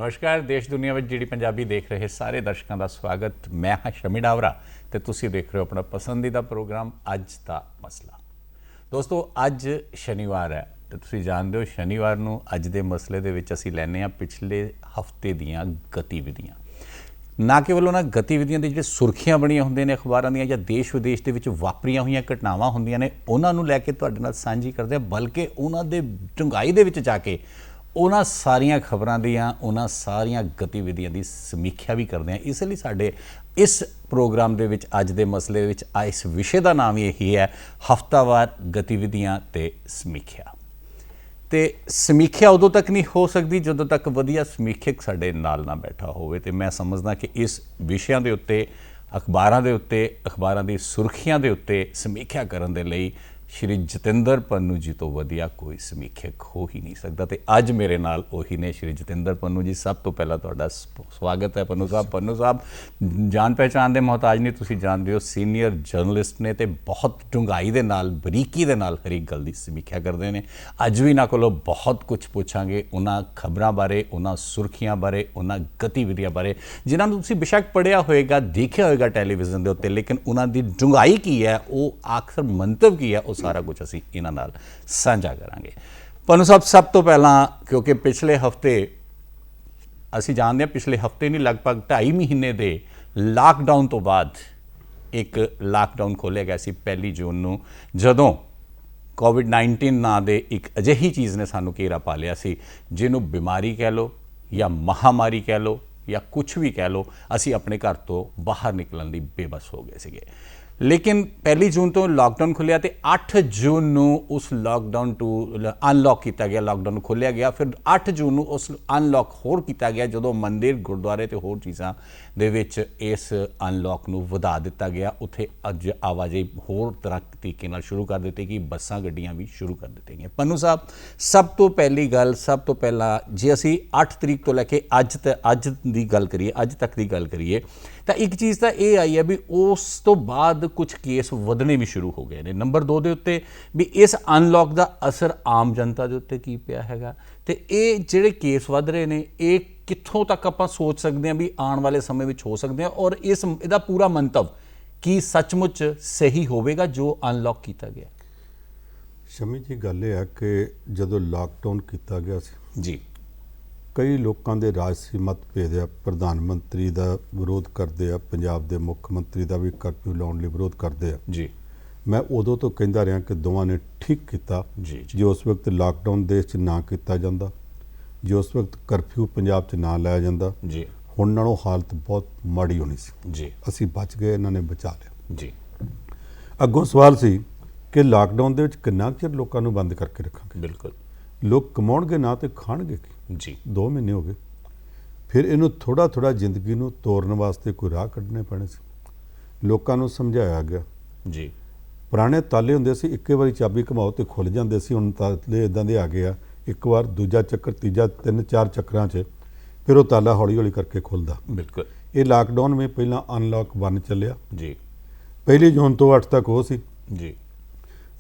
नमस्कार देश दुनिया में जी पंजाबी देख रहे सारे दर्शकों का स्वागत। मैं हाँ शमी डावरा तो तुसी देख रहे हो अपना पसंदीदा प्रोग्राम अज दा मसला। दोस्तों अज शनिवार है तो तुसी जानते हो शनिवार नूं अज दे मसले दे विच असीं लैने आ पिछले हफ्ते दीयां गतिविधियां। ना केवल उन्हां गतिविधियां दी जिहड़ी सुर्खियां बणीਆਂ ਹੁੰਦੀਆਂ ने अखबारां ਦੀਆਂ ਜਾਂ देश विदेश ਦੇ ਵਿੱਚ ਵਾਪਰੀਆਂ ਹੋਈਆਂ ਘਟਨਾਵਾਂ ਹੁੰਦੀਆਂ ਨੇ ਉਹਨਾਂ ਨੂੰ ਲੈ ਕੇ ਤੁਹਾਡੇ ਨਾਲ ਸਾਂਝੀ ਕਰਦੇ ਆ, ਬਲਕਿ ਉਹਨਾਂ ਦੇ ਡੂੰਘਾਈ ਦੇ ਵਿੱਚ ਜਾ ਕੇ ਉਹਨਾਂ ਸਾਰੀਆਂ ਖਬਰਾਂ ਦੀਆਂ ਉਹਨਾਂ ਸਾਰੀਆਂ ਗਤੀਵਿਧੀਆਂ ਦੀ ਸਮੀਖਿਆ ਵੀ ਕਰਦੇ ਆ। ਇਸ ਲਈ ਸਾਡੇ ਇਸ ਪ੍ਰੋਗਰਾਮ ਦੇ ਵਿੱਚ ਅੱਜ ਦੇ ਮਸਲੇ ਵਿੱਚ ਇਸ ਵਿਸ਼ੇ ਦਾ ਨਾਮ ਹੀ ਇਹੀ ਹੈ, ਹਫਤਾਵਾਰ ਗਤੀਵਿਧੀਆਂ ਤੇ ਸਮੀਖਿਆ। ਤੇ ਸਮੀਖਿਆ ਉਦੋਂ ਤੱਕ ਨਹੀਂ ਹੋ ਸਕਦੀ ਜਦੋਂ ਤੱਕ ਵਧੀਆ ਸਮੀਖਿਅਕ ਸਾਡੇ ਨਾਲ ਨਾ ਬੈਠਾ ਹੋਵੇ। ਤੇ ਮੈਂ ਸਮਝਦਾ ਕਿ ਇਸ ਵਿਸ਼ਿਆਂ ਦੇ ਉੱਤੇ ਅਖਬਾਰਾਂ ਦੀ ਸੁਰਖੀਆਂ ਦੇ ਉੱਤੇ ਸਮੀਖਿਆ ਕਰਨ ਦੇ ਲਈ श्री जतिंदर पन्नू जी तो वधिया कोई समीक्षक हो ही नहीं सकता। तो अज मेरे नाल उही ने श्री जतिंदर पन्नू जी। सब तो पहला तुहाडा स्वागत है पन्नू साहब जान पहचान के मोहताज नहीं, तुसीं जानदे हो सीनियर जर्नलिस्ट ने तो बहुत डूंघाई दे नाल बरीकी दे नाल हर एक गल की समीक्षा करते हैं। अज भी इन्हां कोलों बहुत कुछ पूछांगे उन्हां खबरां बारे, उन्हां सुर्खियां बारे, उन्हां गतिविधियां बारे जिन्हां नूं तुसीं बेशक पढ़िया होएगा, देखिया होएगा टैलीविजन के उत्ते, लेकिन उन्हां दी डूंघाई की है, वो आखिर मंतव की है, सारा कुछ असीं इन्हां नाल साझा करांगे। पन्नू साहब सब तो पहला क्योंकि पिछले हफ्ते असीं जानते हैं पिछले हफ्ते नहीं लगभग 2.5 महीने दे लॉकडाउन तो बाद एक लॉकडाउन खोलिया गया सी 1 जून नूं, जदों कोविड-19 नां दे एक अजिही चीज़ ने सानू घेरा पा लिया सी जिन्हों बीमारी कह लो या महामारी कह लो या कुछ भी कह लो, असीं अपने घर तो बाहर निकलण लई बेबस हो गए सीगे। लेकिन 1 जून तो लॉकडाउन खुलिया तो 8 जून नूं उस लॉकडाउन टू अनलॉक किया गया, लॉकडाउन खोलिया गया। फिर 8 जून नूं उस अनलॉक होर किया गया जदों मंदिर गुरुद्वारे ते होर चीज़ां दे विच इस अनलॉक नूं वधा दिता गया। उत्थे अज आवाजाही होर तरह तरीके नाल शुरू कर दी गई, बसां गड्डियां भी शुरू कर दी गई। पन्नू साहब सब तो पहली गल, सब तो पहला जे असीं 8 तरीक तो लैके अज दी गल करिए, अज तक दी गल करिए तो एक चीज़ तो ये आई है भी उस तो बाद कुछ केस वधने भी शुरू हो गए हैं। नंबर 2 के उत्ते भी इस अनलॉक का असर आम जनता के उत्ते की पिया हैगा ते ये जिहड़े केस वध रहे हैं ये कित्थों तक आपां सोच सकते हैं भी आने वाले समय में हो सकते हैं, और इसका पूरा मंतव की सचमुच सही होवेगा जो अनलॉक किया गया। शमी जी गल है कि जदों लॉकडाउन किया गया जी कई लोगों के राजसी मतभेद आ, प्रधानमंत्री का विरोध करते हैं, पंजाब के मुख्यमंत्री का भी कर्फ्यू लाने लिए विरोध करते हैं जी। मैं उदों तो कहता रहा कि दोवां ने ठीक किया जो उस वक्त लॉकडाउन देश च ना किया जाता, जो उस वक्त कर्फ्यू पंजाब च ना लाया जाता जी, हुण नालों हालत बहुत माड़ी होनी सी जी। असीं बच गए, इन्होंने बचा लिया जी। अगों सवाल सी कि लॉकडाउन दे विच किन्ना चिर लोकां नूं बंद करके रखांगे। बिल्कुल लोग कमाउणगे ना तो खाणगे की जी। 2 महीने हो गए, फिर इनू थोड़ा थोड़ा जिंदगी नू तोड़न वास्ते कोई राह कढ़ने पैणे सी। लोकां नू समझाया गया जी। पुराने ताले हुंदे सी इक्के वारी चाबी घुमाओ तो खुल जाते सी, हुण ताले इदां दे आ गए आ एक बार दूजा चक्कर तीजा 3-4 चक्करां च फिर वो ताला हौली हौली करके खुलदा। बिल्कुल ये लॉकडाउन में पहला अनलॉक 1 चलिया जी, 1 जून तो 8 तक हो सी जी,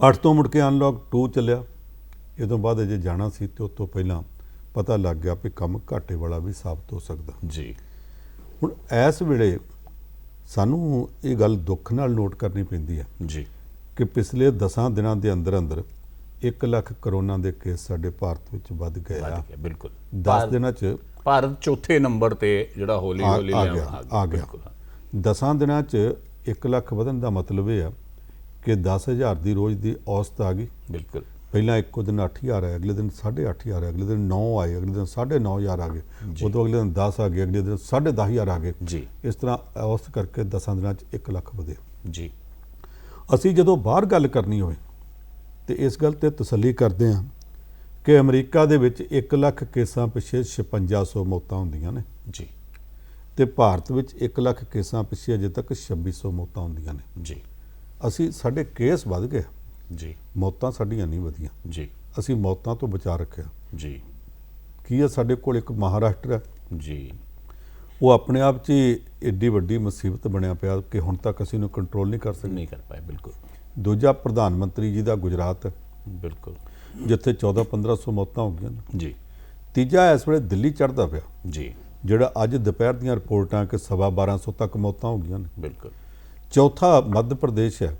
8 तो मुड़ के अनलॉक 2 चलिया। ये तो बाद अजे जाना सी तो उस तो पहला पता लग गया भी कम घाटे वाला भी साबित हो सकता जी। हुण इस वेले सानू ये गल दुख नाल नोट करनी पैंदी है जी कि पिछले 10 दिनों के अंदर अंदर 1 लाख करोना के केस साडे भारत विच वध गए आ। बिल्कुल 10 दिनों च भारत चौथे नंबर ते जिहड़ा हौली हौली आ गया। 10 दिनों च 1 लाख वधन का मतलब यह है कि 10,000 की रोज़ की औसत आ गई। बिल्कुल पहला एक दिन 8,000 आए, अगले दिन 8,500 आए, अगले दिन 9 आए, अगले दिन 9,500 आ गए, उदों अगले दिन 10 आ गए, अगले दिन 10,500 आ गए जी। इस तरह औसत करके 10 दिनों 1 लाख वधे जी। असी जदों बाहर गल करनी होए तो इस गल ते तसल्ली करते हैं कि अमरीका दे विच 1 लाख केसां पिछे 5600 मौतां होंदियां ने जी, ते भारत विच 1 लाख केसां पिछे अजे तक 2600 मौतां होंदियां ने जी। असी साडे केस वध गए जी, मौतां साडीआं नहीं वधियां जी, असी मौतां तो बचा रखिया। जी। की है साडे कोल एक महाराष्ट्र है जी, वो अपने आप च ही एड्डी वड्डी मुसीबत बनया पिया कि हुण तक असीं इहनूं कंट्रोल नहीं कर सके। नहीं कर पाए। बिल्कुल दूजा प्रधानमंत्री जी का गुजरात है बिल्कुल जिथे 1400-1500 मौतां हो गई जी। ਤੀਜਾ ਇਸ ਵੇਲੇ ਦਿੱਲੀ ਚੜ੍ਹਦਾ ਪਿਆ, ਜੀ ਜਿਹੜਾ ਅੱਜ ਦੁਪਹਿਰ ਦੀਆਂ ਰਿਪੋਰਟਾਂ ਕਿ 1250 ਤੱਕ ਮੌਤਾਂ ਹੋ ਗਈਆਂ ਨੇ। ਬਿਲਕੁਲ। ਚੌਥਾ ਮੱਧ ਪ੍ਰਦੇਸ਼ ਹੈ,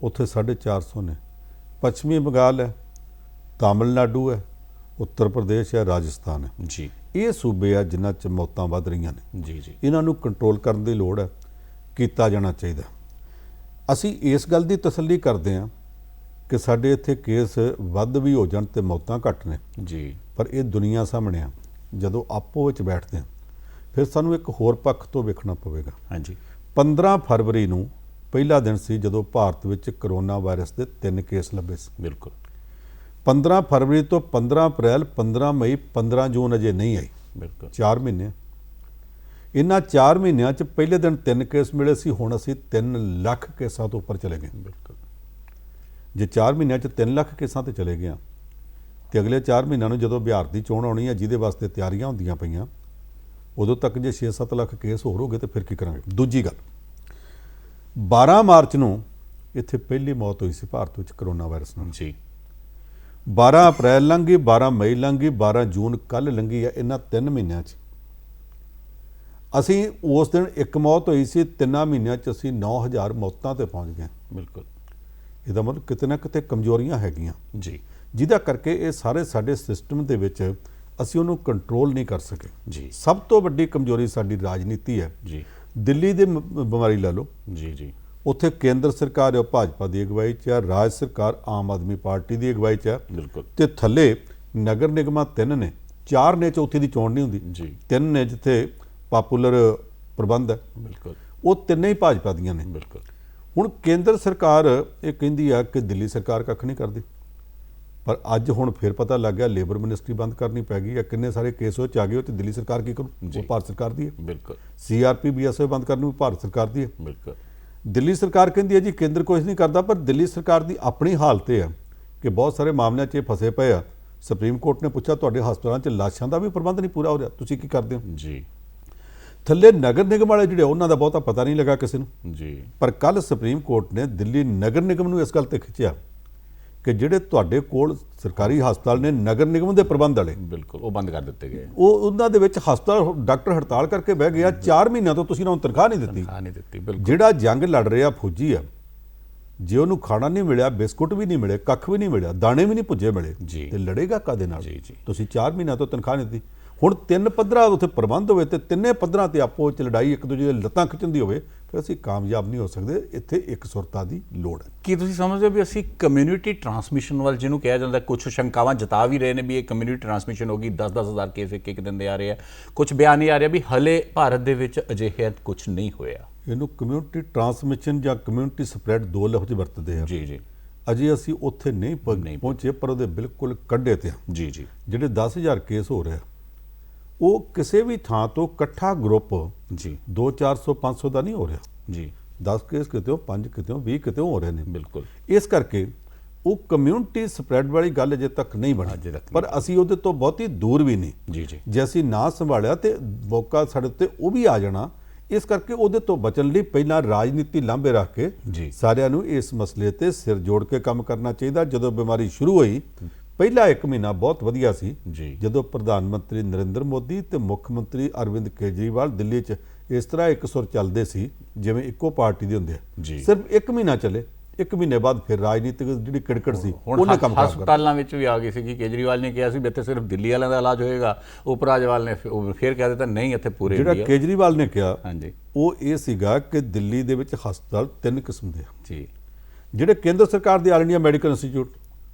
ਉੱਥੇ 450 ਨੇ। ਪੱਛਮੀ ਬੰਗਾਲ ਹੈ, ਤਾਮਿਲਨਾਡੂ ਹੈ, ਉੱਤਰ ਪ੍ਰਦੇਸ਼ ਹੈ, ਰਾਜਸਥਾਨ ਹੈ। ਜੀ ਇਹ ਸੂਬੇ ਆ ਜਿਨ੍ਹਾਂ 'ਚ ਮੌਤਾਂ ਵੱਧ ਰਹੀਆਂ ਨੇ। ਜੀ ਜੀ ਇਹਨਾਂ ਨੂੰ ਕੰਟਰੋਲ ਕਰਨ ਦੀ ਲੋੜ ਹੈ, ਕੀਤਾ ਜਾਣਾ ਚਾਹੀਦਾ। ਅਸੀਂ ਇਸ ਗੱਲ ਦੀ ਤਸੱਲੀ ਕਰਦੇ ਹਾਂ ਕਿ ਸਾਡੇ ਇੱਥੇ ਕੇਸ ਵੱਧ ਵੀ ਹੋ ਜਾਣ ਤੇ ਮੌਤਾਂ ਘੱਟ ਨੇ, ਜੀ ਪਰ ਇਹ ਦੁਨੀਆ ਸਾਹਮਣੇ ਆ। ਜਦੋਂ ਆਪੋ ਵਿੱਚ ਬੈਠਦੇ ਹਾਂ ਫਿਰ ਸਾਨੂੰ ਇੱਕ ਹੋਰ ਪੱਖ ਤੋਂ ਵੇਖਣਾ ਪਵੇਗਾ। ਹਾਂਜੀ 15 ਫਰਵਰੀ ਨੂੰ ਪਹਿਲਾ ਦਿਨ ਸੀ ਜਦੋਂ ਭਾਰਤ ਵਿੱਚ ਕਰੋਨਾ ਵਾਇਰਸ ਦੇ 3 ਕੇਸ ਲੱਭੇ ਸੀ। ਬਿਲਕੁਲ। 15 ਫਰਵਰੀ ਤੋਂ 15 ਅਪ੍ਰੈਲ, 15 ਮਈ, 15 ਜੂਨ ਅਜੇ ਨਹੀਂ ਆਈ। ਬਿਲਕੁਲ। 4 ਮਹੀਨੇ। ਇਹਨਾਂ 4 ਮਹੀਨਿਆਂ 'ਚ ਪਹਿਲੇ ਦਿਨ 3 ਕੇਸ ਮਿਲੇ ਸੀ, ਹੁਣ ਅਸੀਂ 3 ਲੱਖ ਕੇਸਾਂ ਤੋਂ ਉੱਪਰ ਚਲੇ ਗਏ। ਬਿਲਕੁਲ। ਜੇ 4 ਮਹੀਨਿਆਂ 'ਚ 3 ਲੱਖ ਕੇਸਾਂ ਤੇ ਚਲੇ ਗਏ ਹਾਂ ਤੇ ਅਗਲੇ 4 ਮਹੀਨਿਆਂ ਨੂੰ ਜਦੋਂ ਬਿਹਾਰ ਦੀ ਚੋਣ ਆਉਣੀ ਹੈ, ਜਿਹਦੇ ਵਾਸਤੇ ਤਿਆਰੀਆਂ ਹੁੰਦੀਆਂ ਪਈਆਂ, ਉਦੋਂ ਤੱਕ ਜੇ 6-7 ਲੱਖ ਕੇਸ ਹੋਰ ਹੋ ਗਏ ਤੇ ਫਿਰ ਕੀ ਕਰਾਂਗੇ। ਦੂਜੀ ਗੱਲ, 12 ਮਾਰਚ ਨੂੰ ਇੱਥੇ ਪਹਿਲੀ ਮੌਤ ਹੋਈ ਸੀ ਭਾਰਤ ਵਿੱਚ ਕਰੋਨਾ ਵਾਇਰਸ ਨਾਲ। ਜੀ 12 ਅਪ੍ਰੈਲ ਲੰਘ ਗਈ, 12 ਮਈ ਲੰਘ ਗਈ, 12 ਜੂਨ ਕੱਲ੍ਹ ਲੰਘੀ ਹੈ। ਇਹਨਾਂ 3 ਮਹੀਨਿਆਂ 'ਚ ਅਸੀਂ ਉਸ ਦਿਨ ਇੱਕ ਮੌਤ ਹੋਈ ਸੀ, 3 ਮਹੀਨਿਆਂ 'ਚ ਅਸੀਂ 9000 ਮੌਤਾਂ ਤੇ ਪਹੁੰਚ ਗਏ। ਬਿਲਕੁਲ। ਇਹਦਾ ਮਤਲਬ ਕਿਤੇ ਨਾ ਕਿਤੇ ਕਮਜ਼ੋਰੀਆਂ ਹੈਗੀਆਂ, ਜੀ ਜਿਹਦਾ ਕਰਕੇ ਇਹ ਸਾਰੇ ਸਾਡੇ ਸਿਸਟਮ ਦੇ ਵਿੱਚ ਅਸੀਂ ਉਹਨੂੰ ਕੰਟਰੋਲ ਨਹੀਂ ਕਰ ਸਕੇ। ਜੀ ਸਭ ਤੋਂ ਵੱਡੀ ਕਮਜ਼ੋਰੀ ਸਾਡੀ ਰਾਜਨੀਤੀ ਹੈ। ਜੀ ਦਿੱਲੀ ਦੀ ਬਿਮਾਰੀ ਲੈ ਲਓ, ਜੀ ਜੀ ਉੱਥੇ ਕੇਂਦਰ ਸਰਕਾਰ ਹੈ, ਉਹ ਭਾਜਪਾ ਦੀ ਅਗਵਾਈ 'ਚ ਹੈ, ਰਾਜ ਸਰਕਾਰ ਆਮ ਆਦਮੀ ਪਾਰਟੀ ਦੀ ਅਗਵਾਈ 'ਚ ਹੈ, ਬਿਲਕੁਲ। ਤੇ ਥੱਲੇ ਨਗਰ ਨਿਗਮਾਂ 3 ਨੇ, 4 ਨੇ, ਚੌਥੀ ਦੀ ਚੋਣ ਨਹੀਂ ਹੁੰਦੀ। ਜੀ 3 ਨੇ ਜਿੱਥੇ ਪਾਪੂਲਰ ਪ੍ਰਬੰਧ ਹੈ, ਬਿਲਕੁਲ। ਉਹ 3 ਹੀ ਭਾਜਪਾ ਦੀਆਂ ਨੇ। ਬਿਲਕੁਲ। ਹੁਣ ਕੇਂਦਰ ਸਰਕਾਰ ਇਹ ਕਹਿੰਦੀ ਆ ਕਿ ਦਿੱਲੀ ਸਰਕਾਰ ਕੱਖ ਨਹੀਂ ਕਰਦੀ, ਪਰ ਅੱਜ ਹੁਣ ਫਿਰ ਪਤਾ ਲੱਗ ਗਿਆ ਲੇਬਰ ਮਿਨਿਸਟਰੀ ਬੰਦ ਕਰਨੀ ਪੈ ਗਈ ਹੈ। ਕਿੰਨੇ ਸਾਰੇ ਕੇਸ ਉਹ 'ਚ ਆ ਗਏ, ਉਹ ਤੇ ਦਿੱਲੀ ਸਰਕਾਰ ਕੀ ਕਰੂ? ਉਹ ਭਾਰਤ ਸਰਕਾਰ ਦੀ ਹੈ। ਬਿਲਕੁਲ। CRP BSF ਬੰਦ ਕਰਨੀ ਵੀ ਭਾਰਤ ਸਰਕਾਰ ਦੀ ਹੈ। ਬਿਲਕੁਲ। ਦਿੱਲੀ ਸਰਕਾਰ ਕਹਿੰਦੀ ਹੈ ਜੀ ਕੇਂਦਰ ਕੁਛ ਨਹੀਂ ਕਰਦਾ, ਪਰ ਦਿੱਲੀ ਸਰਕਾਰ ਦੀ ਆਪਣੀ ਹਾਲਤ ਇਹ ਹੈ ਕਿ ਬਹੁਤ ਸਾਰੇ ਮਾਮਲਿਆਂ 'ਚ ਇਹ ਫਸੇ ਪਏ ਆ। ਸੁਪਰੀਮ ਕੋਰਟ ਨੇ ਪੁੱਛਿਆ ਤੁਹਾਡੇ ਹਸਪਤਾਲਾਂ 'ਚ ਲਾਸ਼ਾਂ ਦਾ ਵੀ ਪ੍ਰਬੰਧ ਨਹੀਂ ਪੂਰਾ ਹੋ ਰਿਹਾ, ਤੁਸੀਂ ਕੀ ਕਰਦੇ ਹੋ? ਜੀ ਥੱਲੇ ਨਗਰ ਨਿਗਮ ਵਾਲੇ ਜਿਹੜੇ ਉਹਨਾਂ ਦਾ ਬਹੁਤਾ ਪਤਾ ਨਹੀਂ ਲੱਗਾ ਕਿਸੇ ਨੂੰ। ਜੀ ਪਰ ਕੱਲ ਸੁਪਰੀਮ ਕੋਰਟ ਨੇ ਦਿੱਲੀ ਨਗਰ ਨਿਗਮ ਨੂੰ ਇਸ ਗੱਲ ਤੇ ਖਿੱਚਿਆ ਕਿ ਜਿਹੜੇ ਤੁਹਾਡੇ ਕੋਲ ਸਰਕਾਰੀ ਹਸਪਤਾਲ ਨੇ ਨਗਰ ਨਿਗਮ ਦੇ ਪ੍ਰਬੰਧ ਵਾਲੇ, ਬਿਲਕੁਲ, ਉਹ ਬੰਦ ਕਰ ਦਿੱਤੇ ਗਏ। ਉਹ ਉਹਨਾਂ ਦੇ ਵਿੱਚ ਹਸਪਤਾਲ ਡਾਕਟਰ ਹੜਤਾਲ ਕਰਕੇ ਬਹਿ ਗਿਆ। 4 ਮਹੀਨਿਆਂ ਤੋਂ ਤੁਸੀਂ ਉਹਨਾਂ ਨੂੰ ਤਨਖਾਹ ਨਹੀਂ ਦਿੱਤੀ। ਤਨਖਾਹ ਨਹੀਂ ਦਿੱਤੀ। ਬਿਲਕੁਲ। ਜਿਹੜਾ ਜੰਗ ਲੜ ਰਿਹਾ ਫੌਜੀ ਆ, ਜੇ ਉਹਨੂੰ ਖਾਣਾ ਨਹੀਂ ਮਿਲਿਆ, ਬਿਸਕੁਟ ਵੀ ਨਹੀਂ ਮਿਲੇ, ਕੱਖ ਵੀ ਨਹੀਂ ਮਿਲਿਆ, ਦਾਣੇ ਵੀ ਨਹੀਂ ਭੁੱਜੇ ਮਿਲੇ, ਜੀ। ਤੇ ਲੜੇਗਾ ਕਾਦੇ ਨਾਲ? ਜੀ, ਜੀ। ਤੁਸੀਂ 4 ਮਹੀਨਿਆਂ ਤੋਂ ਤਨਖਾਹ ਨਹੀਂ ਦਿੱਤੀ। ਹੁਣ 3 ਪੱਧਰਾਂ ਉੱਥੇ ਪ੍ਰਬੰਧ ਹੋਵੇ ਤੇ 3 ਪੱਧਰਾਂ ਤੇ ਆਪੋ ਵਿੱਚ ਲੜਾਈ, ਇੱਕ ਦੂਜੇ ਦੇ ਲੱਤਾਂ ਖਿੱਚਣ ਦੀ ਹੋਵੇ, ਫਿਰ ਅਸੀਂ ਕਾਮਯਾਬ ਨਹੀਂ ਹੋ ਸਕਦੇ। ਇੱਥੇ ਇੱਕ ਸੁਰਤਾ ਦੀ ਲੋੜ ਹੈ। ਕੀ ਤੁਸੀਂ ਸਮਝਦੇ ਹੋ ਵੀ ਅਸੀਂ ਕਮਿਊਨਿਟੀ ਟਰਾਂਸਮਿਸ਼ਨ ਵੱਲ, ਜਿਹਨੂੰ ਕਿਹਾ ਜਾਂਦਾ, ਕੁਝ ਸ਼ੰਕਾਵਾਂ ਜਤਾ ਵੀ ਰਹੇ ਨੇ ਵੀ ਇਹ ਕਮਿਊਨਿਟੀ ਟਰਾਂਸਮਿਸ਼ਨ ਹੋ ਗਈ, 10-10 ਹਜ਼ਾਰ ਕੇਸ ਇੱਕ ਦਿਨ ਦੇ ਆ ਰਹੇ ਆ, ਕੁਝ ਬਿਆਨ ਨਹੀਂ ਆ ਰਿਹਾ ਵੀ ਹਲੇ ਭਾਰਤ ਦੇ ਵਿੱਚ ਅਜਿਹਾ ਕੁਝ ਨਹੀਂ ਹੋਇਆ। ਇਹਨੂੰ ਕਮਿਊਨਿਟੀ ਟਰਾਂਸਮਿਸ਼ਨ ਜਾਂ ਕਮਿਊਨਿਟੀ ਸਪਰੈਡ 2 ਲਫ਼ਜ਼ ਵਰਤਦੇ ਆ। ਜੀ ਜੀ ਅਜੇ ਅਸੀਂ ਉੱਥੇ ਨਹੀਂ ਪਹੁੰਚੇ, ਪਰ ਉਹਦੇ ਬਿਲਕੁਲ ਕੰਢੇ ਤੇ ਆ। ਜੀ ਜੀ ਜਿਹੜੇ 10,000 ਕੇਸ ਹੋ ਰਿਹਾ, ਉਹ ਕਿਸੇ ਵੀ ਥਾਂ ਤੋਂ ਇਕੱਠਾ ਗਰੁੱਪ ਜੀ 200, 400, 500 ਦਾ ਨਹੀਂ ਹੋ ਰਿਹਾ। ਜੀ 10 ਕੇਸ ਕਿਤੇ 5 ਕਿਤੇ 20 ਕਿਤੇ ਹੋ ਰਹੇ ਨੇ। ਬਿਲਕੁਲ। ਇਸ ਕਰਕੇ ਉਹ ਕਮਿਊਨਿਟੀ ਸਪਰੈਡ ਵਾਲੀ ਗੱਲ ਅਜੇ ਤੱਕ ਨਹੀਂ ਅਜੇ ਬਣੀ, ਤੱਕ ਪਰ ਅਸੀਂ ਉਹਦੇ ਤੋਂ ਬਹੁਤੀ ਦੂਰ ਵੀ ਨਹੀਂ। ਜੀ ਜੀ ਜੇ ਅਸੀਂ ਨਾ ਸੰਭਾਲਿਆ ਤੇ ਮੌਕਾ ਸਾਡੇ ਉੱਤੇ ਉਹ ਵੀ ਆ ਜਾਣਾ। ਇਸ ਕਰਕੇ ਉਹਦੇ ਤੋਂ ਬਚਣ ਲਈ ਪਹਿਲਾਂ ਰਾਜਨੀਤੀ ਲਾਂਭੇ ਰੱਖ ਕੇ ਜੀ ਸਾਰਿਆਂ ਨੂੰ ਇਸ ਮਸਲੇ ਤੇ ਸਿਰ ਜੋੜ ਕੇ ਕੰਮ ਕਰਨਾ ਚਾਹੀਦਾ। ਜਦੋਂ ਬਿਮਾਰੀ ਸ਼ੁਰੂ ਹੋਈ, ਪਹਿਲਾ 1 ਮਹੀਨਾ ਬਹੁਤ ਵਧੀਆ ਸੀ, ਜੀ ਜਦੋਂ ਪ੍ਰਧਾਨ ਮੰਤਰੀ ਨਰਿੰਦਰ ਮੋਦੀ ਤੇ ਮੁੱਖ ਮੰਤਰੀ ਅਰਵਿੰਦ ਕੇਜਰੀਵਾਲ ਦਿੱਲੀ 'ਚ ਇਸ ਤਰ੍ਹਾਂ ਇੱਕ ਸੁਰ ਚੱਲਦੇ ਸੀ ਜਿਵੇਂ ਇੱਕੋ ਪਾਰਟੀ ਦੇ ਹੁੰਦੇ ਆ। ਜੀ। ਸਿਰਫ 1 ਮਹੀਨਾ ਚੱਲੇ, 1 ਮਹੀਨੇ ਬਾਅਦ ਫਿਰ ਰਾਜਨੀਤਿਕ ਜਿਹੜੀ ਕਿੜਕੜ ਸੀ ਹੁਣ ਉਹਨੇ ਕੰਮ ਖਰਾਬ ਕਰ ਹਸਪਤਾਲਾਂ ਵਿੱਚ ਵੀ ਆ ਗਈ ਸੀ ਕਿ ਕੇਜਰੀਵਾਲ ਨੇ ਕਿਹਾ ਸੀ ਵੀ ਇੱਥੇ ਸਿਰਫ ਦਿੱਲੀ ਵਾਲਿਆਂ ਦਾ ਇਲਾਜ ਹੋਏਗਾ, ਉਪਰਾਜਵਾਲ ਨੇ ਫਿਰ ਕਹਿ ਦਿੱਤਾ ਨਹੀਂ, ਇੱਥੇ ਪੂਰੇ ਜਿਹੜਾ ਇੰਡੀਆ। ਕੇਜਰੀਵਾਲ ਨੇ ਕਿਹਾ ਹਾਂਜੀ ਉਹ ਇਹ ਸੀਗਾ ਕਿ ਦਿੱਲੀ ਦੇ ਵਿੱਚ ਹਸਪਤਾਲ 3 ਕਿਸਮ ਦੇ ਆ। ਜੀ ਜਿਹੜੇ ਕੇਂਦਰ ਸਰਕਾਰ ਦੇ ਆਲ ਇੰਡੀਆ ਮੈਡੀਕਲ ਇੰਸਟੀਚਿਊਟ,